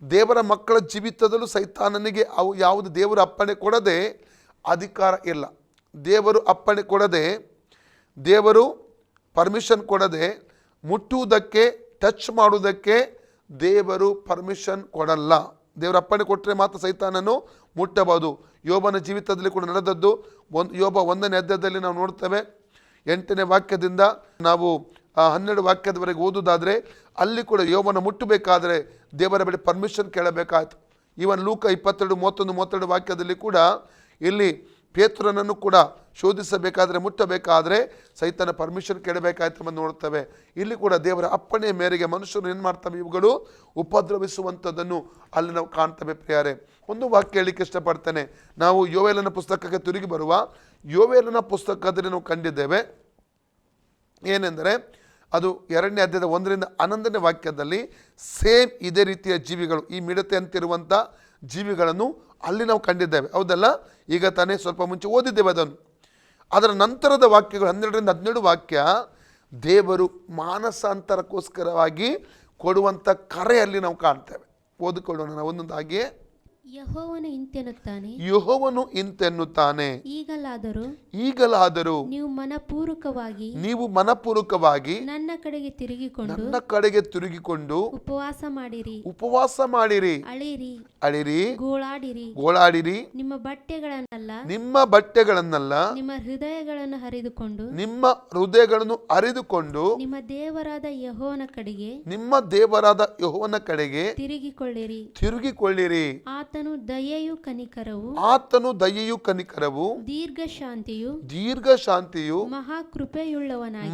ದೇವರ ಮಕ್ಕಳ ಜೀವಿತದಲ್ಲೂ ಸೈತಾನನಿಗೆ ಯಾವುದು ದೇವರ ಅಪ್ಪಣೆ ಕೊಡದೆ ಅಧಿಕಾರ ಇಲ್ಲ. ದೇವರು ಅಪ್ಪಣೆ ಕೊಡದೆ, ದೇವರು ಪರ್ಮಿಷನ್ ಕೊಡದೆ ಮುಟ್ಟುವುದಕ್ಕೆ, ಟಚ್ ಮಾಡುವುದಕ್ಕೆ ದೇವರು ಪರ್ಮಿಷನ್ ಕೊಡಲ್ಲ. ದೇವರ ಅಪ್ಪಣೆ ಕೊಟ್ಟರೆ ಮಾತ್ರ ಸೈತಾನನು ಮುಟ್ಟಬಹುದು. ಯೋಬನ ಜೀವಿತದಲ್ಲಿ ಕೂಡ ನಡೆದದ್ದು. ಯೋಬ 1ನೇ ಅಧ್ಯಾಯದಲ್ಲಿ ನಾವು ನೋಡ್ತೇವೆ. 8ನೇ ವಾಕ್ಯದಿಂದ ನಾವು 12 ವಾಕ್ಯದವರೆಗೆ ಓದುವುದಾದರೆ ಅಲ್ಲಿ ಕೂಡ ಯೋಬನ ಮುಟ್ಟಬೇಕಾದ್ರೆ ದೇವರ ಬಳಿ ಪರ್ಮಿಷನ್ ಕೇಳಬೇಕಾಯ್ತು. ಈವನ್ ಲೂಕ 22, 31, 32 ವಾಕ್ಯದಲ್ಲಿ ಕೂಡ ಇಲ್ಲಿ ಪೇತ್ರನನ್ನು ಕೂಡ ಶೋಧಿಸಬೇಕಾದ್ರೆ, ಮುಟ್ಟಬೇಕಾದ್ರೆ ಸೈತನ ಪರ್ಮಿಷನ್ ಕೇಳಬೇಕಾಯ್ತು ಎಂದು ನೋಡ್ತೇವೆ. ಇಲ್ಲಿ ಕೂಡ ದೇವರ ಅಪ್ಪಣೆಯ ಮೇರೆಗೆ ಮನುಷ್ಯರು ಏನು ಮಾಡ್ತವೆ? ಇವುಗಳು ಉಪದ್ರವಿಸುವಂಥದ್ದನ್ನು ಅಲ್ಲಿ ನಾವು ಕಾಣ್ತೇವೆ ಪ್ರಿಯರೇ. ಒಂದು ವಾಕ್ಯ ಹೇಳಲಿಕ್ಕೆ ಇಷ್ಟಪಡ್ತೇನೆ. ನಾವು ಯೋವೇಲನ ಪುಸ್ತಕಕ್ಕೆ ತಿರುಗಿ ಬರುವ ಯೋವೇಲನ ಪುಸ್ತಕದಲ್ಲಿ ನಾವು ಕಂಡಿದ್ದೇವೆ. ಏನೆಂದರೆ ಅದು 2ನೇ ಅಧ್ಯಾಯದ 1ರಿಂದ 11ನೇ ವಾಕ್ಯದಲ್ಲಿ ಸೇಮ್ ಇದೇ ರೀತಿಯ ಜೀವಿಗಳು, ಈ ಮಿಡತೆ ಅಂತಿರುವಂಥ ಜೀವಿಗಳನ್ನು ಅಲ್ಲಿ ನಾವು ಕಂಡಿದ್ದೇವೆ. ಹೌದಲ್ಲ? ಈಗ ತಾನೇ ಸ್ವಲ್ಪ ಮುಂಚೆ ಓದಿದ್ದೇವೆ ಅದನ್ನು. ಅದರ ನಂತರದ ವಾಕ್ಯಗಳು 12ರಿಂದ 17 ವಾಕ್ಯ ದೇವರು ಮಾನಸಾಂತರಕ್ಕೋಸ್ಕರವಾಗಿ ಕೊಡುವಂಥ ಕರೆಯಲ್ಲಿ ನಾವು ಕಾಣ್ತೇವೆ. ಓದಿಕೊಳ್ಳೋಣ ನಾವು ಒಂದೊಂದಾಗಿಯೇ. ಯೆಹೋವನು ಇಂತೆನ್ನುತ್ತಾನೆ, ಈಗಲಾದರೂ ನೀವು ಮನಪೂರ್ವಕವಾಗಿ ನನ್ನ ಕಡೆಗೆ ತಿರುಗಿಕೊಂಡು ಉಪವಾಸ ಮಾಡಿರಿ, ಅಳಿರಿ, ಗೋಳಾಡಿರಿ, ನಿಮ್ಮ ಬಟ್ಟೆಗಳನ್ನಲ್ಲ ನಿಮ್ಮ ಹೃದಯಗಳನ್ನು ಹರಿದುಕೊಂಡು ನಿಮ್ಮ ದೇವರಾದ ಯೆಹೋವನ ಕಡೆಗೆ ತಿರುಗಿಕೊಳ್ಳಿರಿ. ಆತನು ದಯೆಯು ಕನಿಕರವು ದೀರ್ಘ ಶಾಂತಿಯು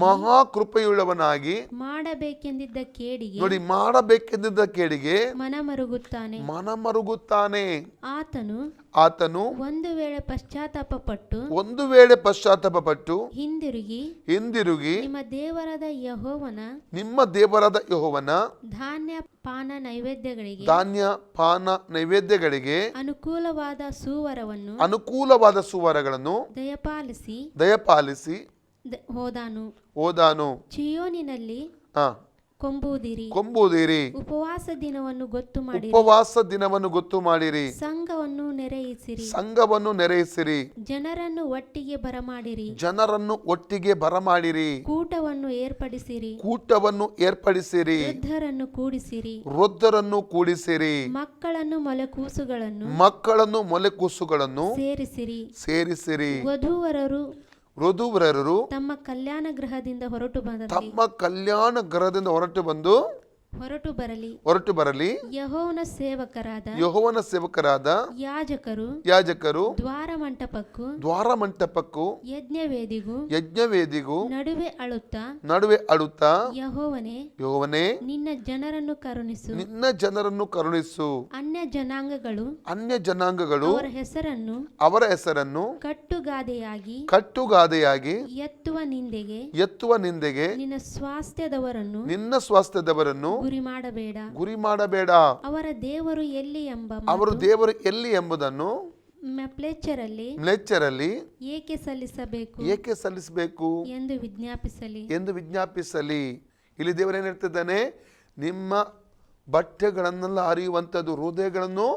ಮಹಾಕೃಪೆಯುಳ್ಳವನಾಗಿ ಮಾಡಬೇಕೆಂದಿದ್ದ ಕೇಡಿಗೆ ಮನಮರುಗುತ್ತಾನೆ. ಆತನು ಒಂದು ವೇಳೆ ಪಶ್ಚಾತ್ತಾಪಪಟ್ಟು ಹಿಂದಿರುಗಿ ನಿಮ್ಮ ದೇವರಾದ ಯೆಹೋವನ ಧಾನ್ಯ ಪಾನ ನೈವೇದ್ಯಗಳಿಗೆ ಅನುಕೂಲವಾದ ಸುವರಗಳನ್ನು ದಯಪಾಲಿಸಿ ಹೋದಾನು. ಚಿಯೋನಿನಲ್ಲಿ ಕೊಂಬುದಿರಿ, ಉಪವಾಸ ದಿನವನ್ನು ಗೊತ್ತು ಮಾಡಿರಿ, ಸಂಘವನ್ನು ನೆರೆಯಿಸಿರಿ, ಜನರನ್ನು ಒಟ್ಟಿಗೆ ಬರಮಾಡಿರಿ, ಕೂಟವನ್ನು ಏರ್ಪಡಿಸಿರಿ, ವೃದ್ಧರನ್ನು ಕೂಡಿಸಿರಿ, ಮಕ್ಕಳನ್ನು ಮೊಲೆಕೂಸುಗಳನ್ನು ಸೇರಿಸಿರಿ, ವಧೂವರರು ತಮ್ಮ ಕಲ್ಯಾಣ ಗೃಹದಿಂದ ತಮ್ಮ ಕಲ್ಯಾಣ ಗೃಹದಿಂದ ಹೊರಟು ಬರಲಿ ಯೆಹೋವನ ಸೇವಕರಾದ ಯಾಜಕರು ದ್ವಾರ ಮಂಟಪಕ್ಕೂ ಯಜ್ಞವೇದಿಗೂ ನಡುವೆ ಅಳುತ್ತಾ ಯೆಹೋವನೇ ನಿನ್ನ ಜನರನ್ನು ಕರುಣಿಸು ಅನ್ಯ ಜನಾಂಗಗಳು ಅವರ ಹೆಸರನ್ನು ಕಟ್ಟುಗಾದೆಯಾಗಿ ಎತ್ತುವ ನಿಂದೆಗೆ ನಿನ್ನ ಸ್ವಾಸ್ಥ್ಯದವರನ್ನು ಗುರಿ ಮಾಡಬೇಡ. ಅವರು ದೇವರು ಎಲ್ಲಿ ಎಂಬುದನ್ನು ಮ್ಲೇಚ್ಛರಲ್ಲಿ ಏಕೆ ಸಲ್ಲಿಸಬೇಕು ಎಂದು ವಿಜ್ಞಾಪಿಸಲಿ. ಇಲ್ಲಿ ದೇವರು ಏನ್ ಹೇಳ್ತಿದ್ದಾನೆ? ನಿಮ್ಮ ಬಟ್ಟೆಗಳನ್ನೆಲ್ಲ ಹರಿಯುವಂಥದ್ದು, ಹೃದಯಗಳನ್ನು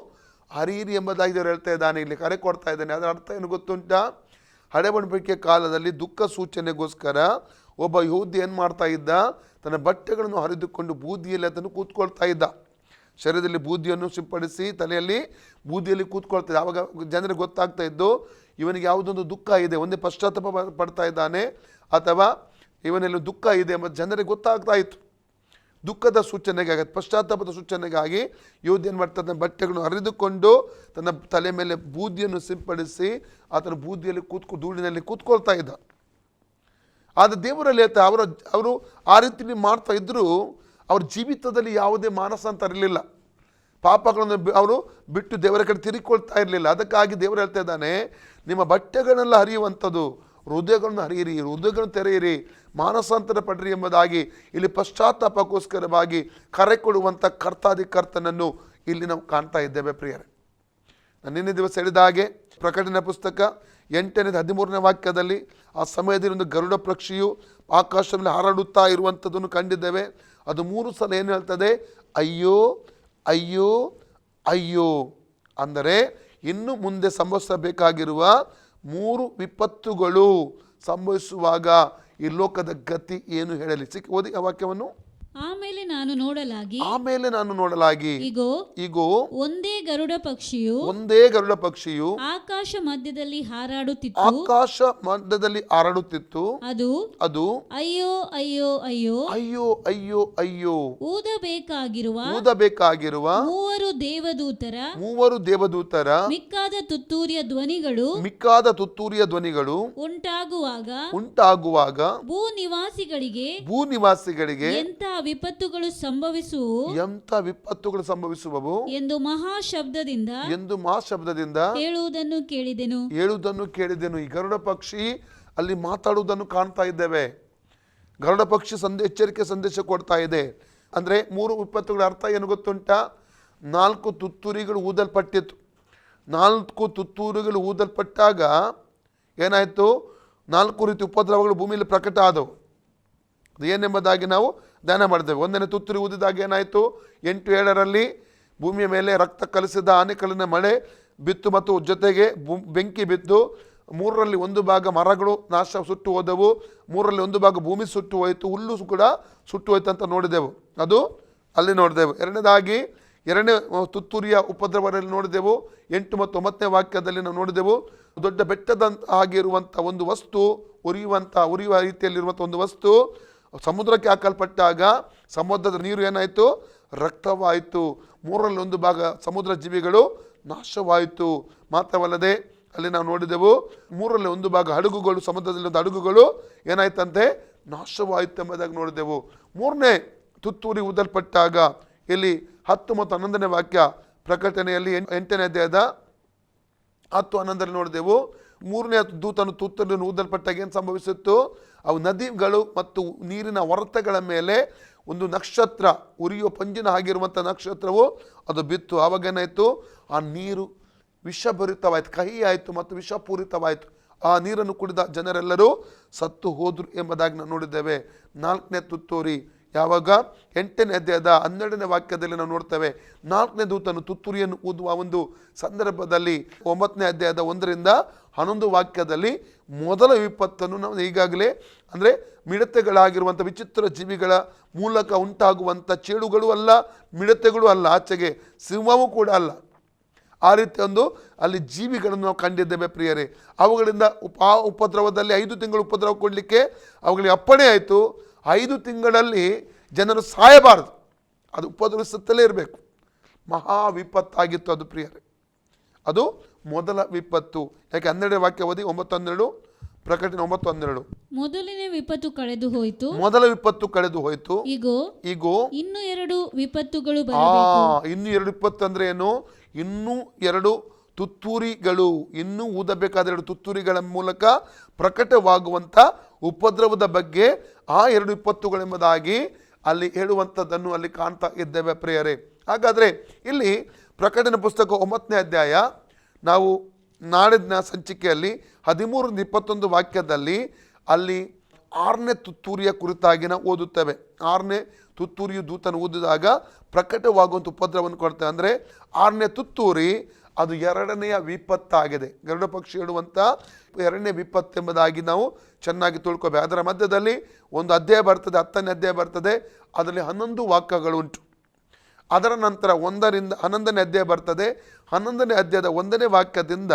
ಹರಿಯಿರಿ ಎಂಬುದಾಗಿ ದೇವರು ಹೇಳ್ತಾ ಇದ್ದಾನೆ. ಇಲ್ಲಿ ಕರೆ ಕೊಡ್ತಾ ಇದ್ದಾನೆ. ಅದರ ಅರ್ಥ ಏನು ಗೊತ್ತುಂಟಾ? ಹಳೆಬಂಡಿಕೆ ಕಾಲದಲ್ಲಿ ದುಃಖ ಸೂಚನೆಗೋಸ್ಕರ ಒಬ್ಬ ಯಹೂದಿ ಏನು ಮಾಡ್ತಾ ಇದ್ದ? ತನ್ನ ಬಟ್ಟೆಗಳನ್ನು ಹರಿದುಕೊಂಡು ಬೂದಿಯಲ್ಲಿ ಅದನ್ನು ಕೂತ್ಕೊಳ್ತಾ ಇದ್ದ. ಶರೀರದಲ್ಲಿ ಬೂದಿಯನ್ನು ಸಿಂಪಡಿಸಿ ತಲೆಯಲ್ಲಿ ಬೂದಿಯಲ್ಲಿ ಕೂತ್ಕೊಳ್ತಾ ಇದ್ದ. ಆವಾಗ ಜನರಿಗೆ ಗೊತ್ತಾಗ್ತಾ ಇದ್ದು ಇವನಿಗೆ ಯಾವುದೊಂದು ದುಃಖ ಇದೆ, ಒಂದೇ ಪಶ್ಚಾತ್ತಾಪ ಪಡ್ತಾ ಇದ್ದಾನೆ ಅಥವಾ ಇವನಲ್ಲಿ ದುಃಖ ಇದೆ ಎಂಬ ಜನರಿಗೆ ಗೊತ್ತಾಗ್ತಾ ಇತ್ತು. ದುಃಖದ ಸೂಚನೆಗಾಗಿ, ಪಶ್ಚಾತ್ತಾಪದ ಸೂಚನೆಗಾಗಿ ಯಹೂದಿ ಏನು ಮಾಡ್ತಾ ತನ್ನ ಬಟ್ಟೆಗಳನ್ನು ಹರಿದುಕೊಂಡು ತನ್ನ ತಲೆ ಮೇಲೆ ಬೂದಿಯನ್ನು ಸಿಂಪಡಿಸಿ ಆತನ ಬೂದಿಯಲ್ಲಿ ಧೂಳಿನಲ್ಲಿ ಕೂತ್ಕೊಳ್ತಾ ಇದ್ದ. ಆದರೆ ದೇವರಲ್ಲಿ ಅವರು ಆ ರೀತಿ ಮಾಡ್ತಾ ಇದ್ದರೂ ಅವ್ರ ಜೀವಿತದಲ್ಲಿ ಯಾವುದೇ ಮಾನಸಾಂತರ ಇರಲಿಲ್ಲ. ಪಾಪಗಳನ್ನು ಅವರು ಬಿಟ್ಟು ದೇವರ ಕಡೆ ತಿರುಗಿಕೊಳ್ತಾ ಇರಲಿಲ್ಲ. ಅದಕ್ಕಾಗಿ ದೇವರು ಹೇಳ್ತಾ ಇದ್ದಾನೆ, ನಿಮ್ಮ ಬಟ್ಟೆಗಳನ್ನೆಲ್ಲ ಹರಿಯುವಂಥದ್ದು, ಹೃದಯಗಳನ್ನು ಹರಿಯಿರಿ, ಹೃದಯಗಳನ್ನು ತೆರೆಯಿರಿ, ಮಾನಸಾಂತರ ಪಡ್ರಿ ಎಂಬುದಾಗಿ ಇಲ್ಲಿ ಪಶ್ಚಾತ್ತಾಪಕ್ಕೋಸ್ಕರವಾಗಿ ಕರೆ ಕೊಡುವಂಥ ಕರ್ತನನ್ನು ಇಲ್ಲಿ ನಾವು ಕಾಣ್ತಾ ಇದ್ದೇವೆ ಪ್ರಿಯರೇ. ನಾನು ನಿನ್ನೆ ದಿವಸ ಹೇಳಿದ ಹಾಗೆ ಪ್ರಕಟಣೆ ಪುಸ್ತಕ 8-13 ವಾಕ್ಯದಲ್ಲಿ ಆ ಸಮಯದಲ್ಲಿ ಒಂದು ಗರುಡ ಪಕ್ಷಿಯು ಆಕಾಶದಲ್ಲಿ ಹಾರಾಡುತ್ತಾ ಇರುವಂಥದ್ದನ್ನು ಕಂಡಿದ್ದೇವೆ. ಅದು 3 ಸಲ ಏನು ಹೇಳ್ತದೆ? ಅಯ್ಯೋ ಅಯ್ಯೋ ಅಯ್ಯೋ. ಅಂದರೆ ಇನ್ನು ಮುಂದೆ ಸಂಭವಿಸಬೇಕಾಗಿರುವ 3 ವಿಪತ್ತುಗಳು ಸಂಭವಿಸುವಾಗ ಈ ಲೋಕದ ಗತಿ ಏನು ಹೇಳಲಿ? ಓದಿ ಆ ವಾಕ್ಯವನ್ನು. ಆಮೇಲೆ ನಾನು ನೋಡಲಾಗಿ ಇಗೋ ಒಂದೇ ಗರುಡ ಪಕ್ಷಿಯು ಆಕಾಶ ಮಧ್ಯದಲ್ಲಿ ಹಾರಾಡುತ್ತಿತ್ತು. ಅದು ಅಯ್ಯೋ ಅಯ್ಯೋ ಅಯ್ಯೋ ಅಯ್ಯೋ ಅಯ್ಯೋ ಅಯ್ಯೋ ಊದಬೇಕಾಗಿರುವ 3 ದೇವದೂತರ ಮಿಕ್ಕಾದ ತುತ್ತೂರಿಯ ಧ್ವನಿಗಳು ಉಂಟಾಗುವಾಗ ಭೂನಿವಾಸಿಗಳಿಗೆ ಎಂಥ ವಿಪತ್ತುಗಳು ಸಂಭವಿಸುವವು ಎಂದು ಮಹಾಶಬ್ದದಿಂದ ಹೇಳುವುದನ್ನು ಕೇಳಿದೆನು. ಈ ಗರುಡ ಪಕ್ಷಿ ಅಲ್ಲಿ ಮಾತಾಡುವುದನ್ನು ಕಾಣ್ತಾ ಇದ್ದೇವೆ. ಗರುಡ ಪಕ್ಷಿ ಎಚ್ಚರಿಕೆ ಸಂದೇಶ ಕೊಡ್ತಾ ಇದೆ. ಅಂದ್ರೆ 3 ವಿಪತ್ತುಗಳ ಅರ್ಥ ಏನು ಗೊತ್ತುಂಟಾ? 4 ತುತ್ತೂರಿಗಳು ಊದಲ್ಪಟ್ಟಿತ್ತು. 4 ತುತ್ತೂರಿಗಳು ಊದಲ್ಪಟ್ಟಾಗ ಏನಾಯ್ತು? 4 ರೀತಿ ಉಪದ್ರವಗಳು ಭೂಮಿಯಲ್ಲಿ ಪ್ರಕಟ ಆದವು. ಅದು ಏನೆಂಬುದಾಗಿ ನಾವು ಧ್ಯಾನ ಮಾಡಿದ್ದೇವೆ. 1ನೇ ತುತ್ತೂರಿ ಊದಿದಾಗ ಏನಾಯಿತು? 8:7 ಭೂಮಿಯ ಮೇಲೆ ರಕ್ತ ಕಲಿಸಿದ ಆನೆಕಲ್ಲಿನ ಮಳೆ ಬಿತ್ತು ಮತ್ತು ಜೊತೆಗೆ ಬೆಂಕಿ ಬಿದ್ದು 3ರಲ್ಲಿ 1 ಭಾಗ ಮರಗಳು ಸುಟ್ಟು ಹೋದವು, 3ರಲ್ಲಿ 1 ಭಾಗ ಭೂಮಿ ಸುಟ್ಟು ಹೋಯಿತು, ಹುಲ್ಲು ಕೂಡ ಸುಟ್ಟು ಹೋಯ್ತು ಅಂತ ನೋಡಿದೆವು. ಅದು ಅಲ್ಲಿ ನೋಡಿದೆವು. 2ನೇದಾಗಿ 2ನೇ ತುತ್ತೂರಿಯ ಉಪದ್ರವದಲ್ಲಿ ನೋಡಿದೆವು. 8 ಮತ್ತು 9ನೇ ವಾಕ್ಯದಲ್ಲಿ ನಾವು ನೋಡಿದೆವು. ದೊಡ್ಡ ಬೆಟ್ಟದ ಆಗಿರುವಂಥ ಒಂದು ವಸ್ತು, ಉರಿಯುವ ರೀತಿಯಲ್ಲಿರುವಂಥ ಒಂದು ವಸ್ತು ಸಮುದ್ರಕ್ಕೆ ಹಾಕಲ್ಪಟ್ಟಾಗ ಸಮುದ್ರದ ನೀರು ಏನಾಯಿತು? ರಕ್ತವಾಯಿತು. 3ರಲ್ಲಿ 1 ಭಾಗ ಸಮುದ್ರ ಜೀವಿಗಳು ನಾಶವಾಯಿತು. ಮಾತ್ರವಲ್ಲದೆ ಅಲ್ಲಿ ನಾವು ನೋಡಿದೆವು 3ರಲ್ಲಿ 1 ಭಾಗ ಹಡಗುಗಳು, ಸಮುದ್ರದಲ್ಲಿ ಒಂದು ಹಡಗುಗಳು ಏನಾಯ್ತಂತೆ? ನಾಶವಾಯಿತು ಎಂಬುದಾಗಿ ನೋಡಿದೆವು. 3ನೇ ತುತ್ತೂರಿ ಊದಲ್ಪಟ್ಟಾಗ ಇಲ್ಲಿ 10 ಮತ್ತು 11ನೇ ವಾಕ್ಯ ಪ್ರಕಟಣೆಯಲ್ಲಿ 8ನೇ ಅಧ್ಯಾಯದ 10-11 ನೋಡಿದೆವು. 3ನೇ ದೂತನು ತುತ್ತೂರಿಯನ್ನು ಊದಲ್ಪಟ್ಟಾಗ ಏನು ಸಂಭವಿಸಿತ್ತು? ಅವು ನದಿಗಳು ಮತ್ತು ನೀರಿನ ಹೊರತೆಗಳ ಮೇಲೆ ಒಂದು ನಕ್ಷತ್ರ, ಉರಿಯುವ ಪಂಜಿನ ಆಗಿರುವಂಥ ನಕ್ಷತ್ರವು ಅದು ಬಿತ್ತು. ಆವಾಗ ಏನಾಯಿತು? ಆ ನೀರು ವಿಷಭರಿತವಾಯಿತು, ಕಹಿ ಆಯಿತು ಮತ್ತು ವಿಷಪೂರಿತವಾಯಿತು. ಆ ನೀರನ್ನು ಕುಡಿದ ಜನರೆಲ್ಲರೂ ಸತ್ತು ಹೋದರು ಎಂಬುದಾಗಿ ನಾವು ನೋಡಿದ್ದೇವೆ. 4ನೇ ತುತ್ತೂರಿ ಯಾವಾಗ? 8ನೇ ಅಧ್ಯಾಯದ 12ನೇ ವಾಕ್ಯದಲ್ಲಿ ನಾವು ನೋಡ್ತೇವೆ. 4ನೇ ದೂತನು ತುತ್ತೂರಿಯನ್ನು ಊದುವ ಒಂದು ಸಂದರ್ಭದಲ್ಲಿ 9ನೇ ಅಧ್ಯಾಯದ 1-11 ವಾಕ್ಯದಲ್ಲಿ ಮೊದಲ ವಿಪತ್ತನ್ನು ನಾವು ಈಗಾಗಲೇ ಅಂದರೆ ಮಿಡತೆಗಳಾಗಿರುವಂಥ ವಿಚಿತ್ರ ಜೀವಿಗಳ ಮೂಲಕ ಉಂಟಾಗುವಂಥ ಚೇಳುಗಳು ಅಲ್ಲ, ಮಿಡತೆಗಳು ಅಲ್ಲ, ಆಚೆಗೆ ಸಿಂಹವೂ ಕೂಡ ಅಲ್ಲ. ಆ ರೀತಿ ಒಂದು ಅಲ್ಲಿ ಜೀವಿಗಳನ್ನು ನಾವು ಕಂಡಿದ್ದೇವೆ ಪ್ರಿಯರೇ. ಅವುಗಳಿಂದ ಆ ಉಪದ್ರವದಲ್ಲಿ 5 ತಿಂಗಳು ಉಪದ್ರವ ಕೊಡಲಿಕ್ಕೆ ಅವುಗಳಿಗೆ ಅಪ್ಪಣೆ ಆಯಿತು. 5 ತಿಂಗಳಲ್ಲಿ ಜನರು ಸಾಯಬಾರದು, ಅದು ಉಪದ್ರವಿಸುತ್ತಲೇ ಇರಬೇಕು. ಮಹಾ ವಿಪತ್ತಾಗಿತ್ತು ಅದು ಪ್ರಿಯರೇ. ಅದು ಮೊದಲ ವಿಪತ್ತು. ಯಾಕೆ 12 ವಾಕ್ಯ ಓದಿ 9:12, ಪ್ರಕಟಣೆ 9:12. ಮೊದಲನೇ ವಿಪತ್ತು ಕಳೆದು ಹೋಯಿತು, ಮೊದಲ ವಿಪತ್ತು ಕಳೆದು ಹೋಯಿತು, ಈಗೋ ಇನ್ನು 2 ವಿಪತ್ತುಗಳು ಬರಬೇಕು. ಇನ್ನು 2 ವಿಪತ್ತು ಅಂದ್ರೆ ಏನು? ಇನ್ನೂ 2 ತುತ್ತೂರಿಗಳು, ಇನ್ನೂ ಊದಬೇಕಾದ 2 ತುತ್ತೂರಿಗಳ ಮೂಲಕ ಪ್ರಕಟವಾಗುವಂಥ ಉಪದ್ರವದ ಬಗ್ಗೆ ಆ 2 ವಿಪತ್ತುಗಳೆಂಬುದಾಗಿ ಅಲ್ಲಿ ಹೇಳುವಂಥದ್ದನ್ನು ಅಲ್ಲಿ ಕಾಣ್ತಾ ಇದ್ದೇವೆ ಪ್ರಿಯರೇ. ಹಾಗಾದರೆ ಇಲ್ಲಿ ಪ್ರಕಟಣೆ ಪುಸ್ತಕ 9ನೇ ಅಧ್ಯಾಯ ನಾವು ನಾಡಿನ ಸಂಚಿಕೆಯಲ್ಲಿ 13-21 ವಾಕ್ಯದಲ್ಲಿ ಅಲ್ಲಿ 6ನೇ ತುತ್ತೂರಿಯ ಕುರಿತಾಗಿ ನಾವು ಓದುತ್ತೇವೆ. 6ನೇ ತುತ್ತೂರಿಯು ದೂತನು ಊದಿದಾಗ ಪ್ರಕಟವಾಗುವಂಥ ಉಪದ್ರವವನ್ನು ಕೊಡ್ತೇವೆ. ಅಂದರೆ 6ನೇ ತುತ್ತೂರಿ ಅದು 2ನೆಯ ವಿಪತ್ತಾಗಿದೆ. ಗರುಡ ಪಕ್ಷಿ ಹೇಳುವಂಥ 2ನೇ ವಿಪತ್ತೆಂಬುದಾಗಿ ನಾವು ಚೆನ್ನಾಗಿ ತಿಳ್ಕೊಬೇಕು. ಅದರ ಮಧ್ಯದಲ್ಲಿ ಒಂದು ಅಧ್ಯಾಯ ಬರ್ತದೆ, 10ನೇ ಅಧ್ಯಾಯ ಬರ್ತದೆ, ಅದರಲ್ಲಿ 11 ವಾಕ್ಯಗಳು ಉಂಟು. ಅದರ ನಂತರ 1ರಿಂದ 11ನೇ ಅಧ್ಯಾಯ ಬರ್ತದೆ. 11ನೇ ಅಧ್ಯಾಯದ 1ನೇ ವಾಕ್ಯದಿಂದ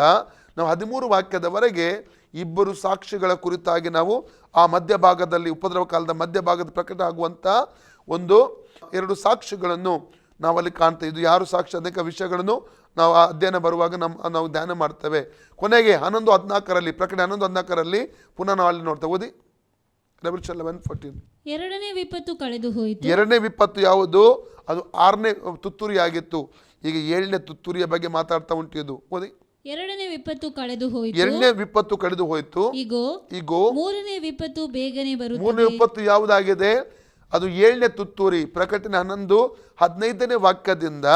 ನಾವು 13 ವಾಕ್ಯದವರೆಗೆ 2 ಸಾಕ್ಷಿಗಳ ಕುರಿತಾಗಿ ನಾವು ಆ ಮಧ್ಯಭಾಗದಲ್ಲಿ ಉಪದ್ರವ ಕಾಲದ ಮಧ್ಯಭಾಗದ ಪ್ರಕಟ ಆಗುವಂಥ 2 ಸಾಕ್ಷಿಗಳನ್ನು ನಾವಲ್ಲಿ ಕಾಣ್ತೇವೆ. ಇದು ಯಾರು ಸಾಕ್ಷಿ ಅನೇಕ ವಿಷಯಗಳನ್ನು ನಾವು ಆ ಅಧ್ಯಯನ ಬರುವಾಗ ನಾವು ಧ್ಯಾನ ಮಾಡ್ತೇವೆ. ಕೊನೆಗೆ 11:14 ಪ್ರಕಟಣೆ 11:14 ಪುನಃ ನಾವು ಅಲ್ಲಿ ನೋಡ್ತೇವೆ. ಓದಿ Revelation 11:14. 2ನೇ ವಿಪತ್ತು ಕಳೆದು ಹೋಯಿತು. 2ನೇ ವಿಪತ್ತು ಯಾವುದು? ಅದು 6ನೇ ತುತ್ತೂರಿ ಆಗಿತ್ತು. ಈಗ 7ನೇ ತುತ್ತೂರಿಯ ಬಗ್ಗೆ ಮಾತಾಡ್ತಾ ಉಂಟು. ಇದು ಓದಿ. 2ನೇ ವಿಪತ್ತು ಕಳೆದು ಹೋಯಿತು, 2ನೇ ವಿಪತ್ತು ಕಳೆದು ಹೋಯಿತು, ಈಗೋ 3ನೇ ವಿಪತ್ತು ಬೇಗನೆ ಬರುತ್ತದೆ. 3ನೇ ವಿಪತ್ತು ಯಾವುದಾಗಿದೆ? ಅದು 7ನೇ ತುತ್ತೂರಿ. ಪ್ರಕಟಣೆ 11:15ನೇ ವಾಕ್ಯದಿಂದ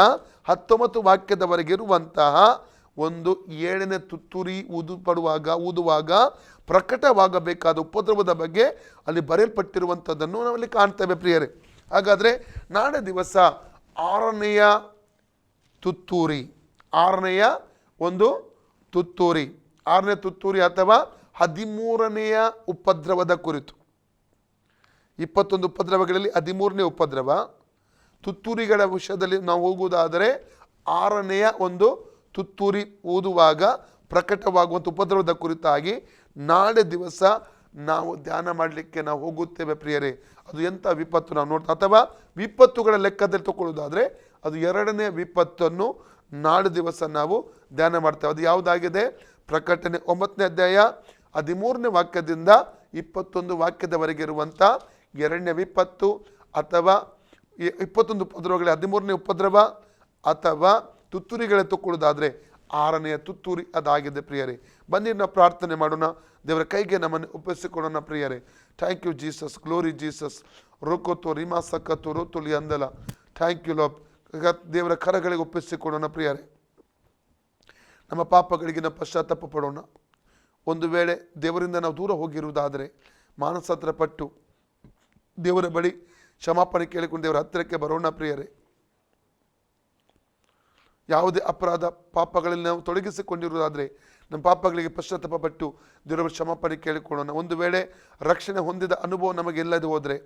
19 ವಾಕ್ಯದವರೆಗೆ ಇರುವಂತಹ 7ನೇ ತುತ್ತೂರಿ ಊದುವಾಗ ಪ್ರಕಟವಾಗಬೇಕಾದ ಉಪದ್ರವದ ಬಗ್ಗೆ ಅಲ್ಲಿ ಬರೆಯಲ್ಪಟ್ಟಿರುವಂಥದ್ದನ್ನು ನಾವಲ್ಲಿ ಕಾಣ್ತೇವೆ ಪ್ರಿಯರೇ. ಹಾಗಾದರೆ ನಾಳೆ ದಿವಸ 6ನೆಯ ತುತ್ತೂರಿ, 6ನೆಯ ತುತ್ತೂರಿ, 6ನೇ ತುತ್ತೂರಿ ಅಥವಾ 13ನೆಯ ಉಪದ್ರವದ ಕುರಿತು. 21 ಉಪದ್ರವಗಳಲ್ಲಿ 13ನೇ ಉಪದ್ರವ. ತುತ್ತೂರಿಗಳ ವಿಷಯದಲ್ಲಿ ನಾವು ಹೋಗುವುದಾದರೆ 6ನೆಯ ತುತ್ತೂರಿ ಊದುವಾಗ ಪ್ರಕಟವಾಗುವಂಥ ಉಪದ್ರವದ ಕುರಿತಾಗಿ ನಾಳೆ ದಿವಸ ನಾವು ಧ್ಯಾನ ಮಾಡಲಿಕ್ಕೆ ನಾವು ಹೋಗುತ್ತೇವೆ ಪ್ರಿಯರೇ. ಅದು ಎಂಥ ವಿಪತ್ತು ನಾವು ನೋಡ್ತಾ, ಅಥವಾ ವಿಪತ್ತುಗಳ ಲೆಕ್ಕದಲ್ಲಿ ತಗೊಳ್ಳೋದಾದರೆ ಅದು 2ನೇ ವಿಪತ್ತನ್ನು ನಾಳೆ ದಿವಸ ನಾವು ಧ್ಯಾನ ಮಾಡ್ತೇವೆ. ಅದು ಯಾವುದಾಗಿದೆ? ಪ್ರಕಟಣೆ 9ನೇ ಅಧ್ಯಾಯ 13ನೇ ವಾಕ್ಯದಿಂದ 21 ವಾಕ್ಯದವರೆಗೆ ಇರುವಂಥ 2ನೇ ವಿಪತ್ತು, ಅಥವಾ 21 ಉಪದ್ರವಗಳ 13ನೇ ಉಪದ್ರವ, ಅಥವಾ ತುತ್ತೂರಿಗಳ ತಗೊಳ್ಳೋದಾದರೆ 6ನೆಯ ತುತ್ತೂರಿ ಅದಾಗಿದೆ ಪ್ರಿಯರೇ. ಬನ್ನಿ ನಾವು ಪ್ರಾರ್ಥನೆ ಮಾಡೋಣ. ದೇವರ ಕೈಗೆ ನಮ್ಮನ್ನು ಒಪ್ಪಿಸಿಕೊಡೋಣ ಪ್ರಿಯರೇ. Thank you Jesus, glory Jesus. ರೋಕೋತೋ ರಿಮಾ ಸಕ್ಕತ್ತು ರೋತುಲಿ ಅಂದಲ. Thank you Lord. ದೇವರ ಕರಗಳಿಗೆ ಒಪ್ಪಿಸಿಕೊಡೋಣ ಪ್ರಿಯರೇ. ನಮ್ಮ ಪಾಪಗಳಿಗೆ ನಾವು ಪಶ್ಚಾತ್ತಾಪ ಪಡೋಣ. ಒಂದು ವೇಳೆ ದೇವರಿಂದ ನಾವು ದೂರ ಹೋಗಿರುವುದಾದರೆ ಮಾನಸಾಂತರ ಪಟ್ಟು ದೇವರ ಬಳಿ ಕ್ಷಮಾಪಣೆ ಕೇಳಿಕೊಂಡು ದೇವರ ಹತ್ತಿರಕ್ಕೆ ಬರೋಣ ಪ್ರಿಯರೇ. ಯಾವುದೇ ಅಪರಾಧ ಪಾಪಗಳಲ್ಲಿ ನಾವು ತೊಡಗಿಸಿಕೊಂಡಿರುವುದಾದರೆ ನಮ್ಮ ಪಾಪಗಳಿಗೆ ಪಶ್ಚಾತ್ತಾಪ ಪಟ್ಟು ದೇವರ ಕ್ಷಮಾಪಣೆ ಕೇಳಿಕೊಳ್ಳೋಣ. ಒಂದು ವೇಳೆ ರಕ್ಷಣೆ ಹೊಂದಿದ ಅನುಭವ ನಮಗೆ ಇಲ್ಲದೆ ಹೋದರೆ,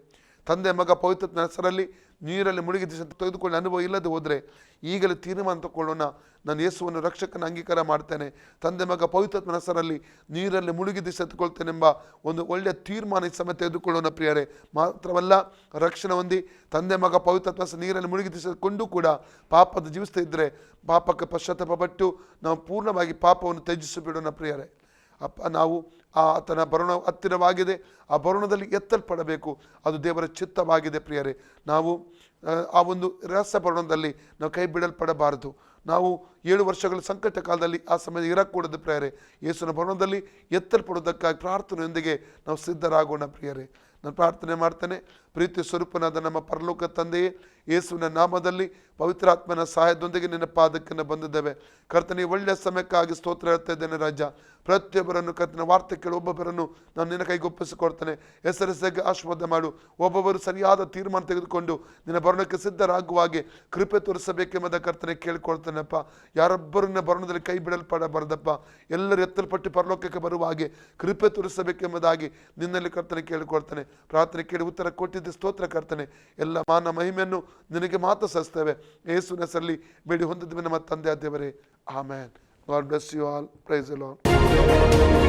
ತಂದೆ ಮಗ ಪವಿತ್ರ ಹೆಸರಲ್ಲಿ ನೀರಲ್ಲಿ ಮುಳುಗಿ ತೆಗೆದುಕೊಳ್ಳೋ ಅನುಭವ ಇಲ್ಲದೆ ಹೋದರೆ ಈಗಲೇ ತೀರ್ಮಾನ ತಗೊಳ್ಳೋಣ. ನಾನು ಯೇಸುವನ್ನು ರಕ್ಷಕನ ಅಂಗೀಕಾರ ಮಾಡ್ತೇನೆ, ತಂದೆ ಮಗ ಪವಿತ್ರ ಹೆಸರಲ್ಲಿ ನೀರಲ್ಲಿ ಮುಳುಗಿ ತೆಗೆದುಕೊಳ್ತೇನೆಂಬ ಒಂದು ಒಳ್ಳೆಯ ತೀರ್ಮಾನ ಈ ಸಮಯ ತೆಗೆದುಕೊಳ್ಳೋಣ ಪ್ರಿಯರೇ. ಮಾತ್ರವಲ್ಲ, ರಕ್ಷಣೆ ಹೊಂದಿ ತಂದೆ ಮಗ ಪವಿತ್ರ ನೀರಲ್ಲಿ ಮುಳುಗಿ ತೆಗೆದುಕೊಂಡು ಕೂಡ ಪಾಪದ ಜೀವಿಸ್ತಾ ಇದ್ದರೆ ಪಾಪಕ್ಕೆ ಪಶ್ಚಾತ್ತಾಪ ಪಟ್ಟು ನಾವು ಪೂರ್ಣವಾಗಿ ಪಾಪವನ್ನು ತ್ಯಜಿಸಿಬಿಡೋಣ ಪ್ರಿಯರೇ. ಅಪ್ಪ, ನಾವು ಆತನ ಬರುಣ ಹತ್ತಿರವಾಗಿದೆ, ಆ ಬರುಣದಲ್ಲಿ ಎತ್ತಲ್ಪಡಬೇಕು. ಅದು ದೇವರ ಚಿತ್ತವಾಗಿದೆ ಪ್ರಿಯರೇ. ನಾವು ಆ ರಹಸ್ಯ ಬರುಣದಲ್ಲಿ ನಾವು ಕೈ ಬಿಡಲ್ಪಡಬಾರದು. ನಾವು 7 ವರ್ಷಗಳ ಸಂಕಟ ಕಾಲದಲ್ಲಿ ಆ ಸಮಯದಲ್ಲಿ ಇರಕೂಡದು ಪ್ರಿಯರೇ. ಯೇಸುವಿನ ಬರುಣದಲ್ಲಿ ಎತ್ತಲ್ಪಡುವುದಕ್ಕಾಗಿ ಪ್ರಾರ್ಥನೆಯೊಂದಿಗೆ ನಾವು ಸಿದ್ಧರಾಗೋಣ ಪ್ರಿಯರೇ. ನಾನು ಪ್ರಾರ್ಥನೆ ಮಾಡ್ತೇನೆ. ಪ್ರೀತಿ ಸ್ವರೂಪನಾದ ನಮ್ಮ ಪರಲೋಕ ತಂದೆಯೇ, ಯೇಸುವಿನ ನಾಮದಲ್ಲಿ ಪವಿತ್ರಾತ್ಮನ ಸಹಾಯದೊಂದಿಗೆ ನಿನ್ನ ಪಾದಕ್ಕೆ ಬಂದಿದ್ದೇವೆ ಕರ್ತನೇ. ಒಳ್ಳೆಯ ಸಮಯಕ್ಕಾಗಿ ಸ್ತೋತ್ರ ಹೇಳ್ತಾ ಇದ್ದೇನೆ ರಾಜ. ಪ್ರತಿಯೊಬ್ಬರನ್ನು ಕರ್ತನ ವಾರ್ತೆ ಕೇಳಿ ಒಬ್ಬೊಬ್ಬರನ್ನು ನಾನು ನಿನ್ನ ಕೈಗೆ ಒಪ್ಪಿಸಿಕೊಡ್ತೇನೆ. ಹೆಸರಿಸಾಗಿ ಆಶೀರ್ವಾದ ಮಾಡು. ಒಬ್ಬೊಬ್ಬರು ಸರಿಯಾದ ತೀರ್ಮಾನ ತೆಗೆದುಕೊಂಡು ನಿನ್ನ ಬರಣಕ್ಕೆ ಸಿದ್ಧರಾಗುವ ಹಾಗೆ ಕೃಪೆ ತೋರಿಸಬೇಕೆಂಬುದ ಕರ್ತನೆ ಕೇಳಿಕೊಳ್ತೇನೆಪ್ಪ. ಯಾರೊಬ್ಬರು ನಿನ್ನ ಬರಣದಲ್ಲಿ ಕೈ ಬಿಡಲ್ಪಡಬಾರದಪ್ಪ. ಎಲ್ಲರೂ ಎತ್ತಲ್ಪಟ್ಟು ಪರಲೋಕಕ್ಕೆ ಬರುವ ಹಾಗೆ ಕೃಪೆ ತೋರಿಸಬೇಕೆಂಬುದಾಗಿ ನಿನ್ನಲ್ಲಿ ಕರ್ತನೆ ಕೇಳಿಕೊಳ್ತೇನೆ. ಪ್ರಾರ್ಥನೆ ಕೇಳಿ ಉತ್ತರ ಕೊಟ್ಟಿದ್ದ ಸ್ತೋತ್ರ ಕರ್ತನೆ. ಎಲ್ಲ ಮಾನ ಮಹಿಮೆಯನ್ನು ನಿನಗೆ ಮಾತ್ರ ಸಲ್ಲಿಸ್ತೇವೆ. ಯೇಸುವಿನ ಹೆಸರಲ್ಲಿ ಬೇಡಿ ಹೊಂದಿದ್ದೇವೆ ನಮ್ಮ ತಂದೆ ದೇವರೇ. Amen. God bless you all. Praise the Lord.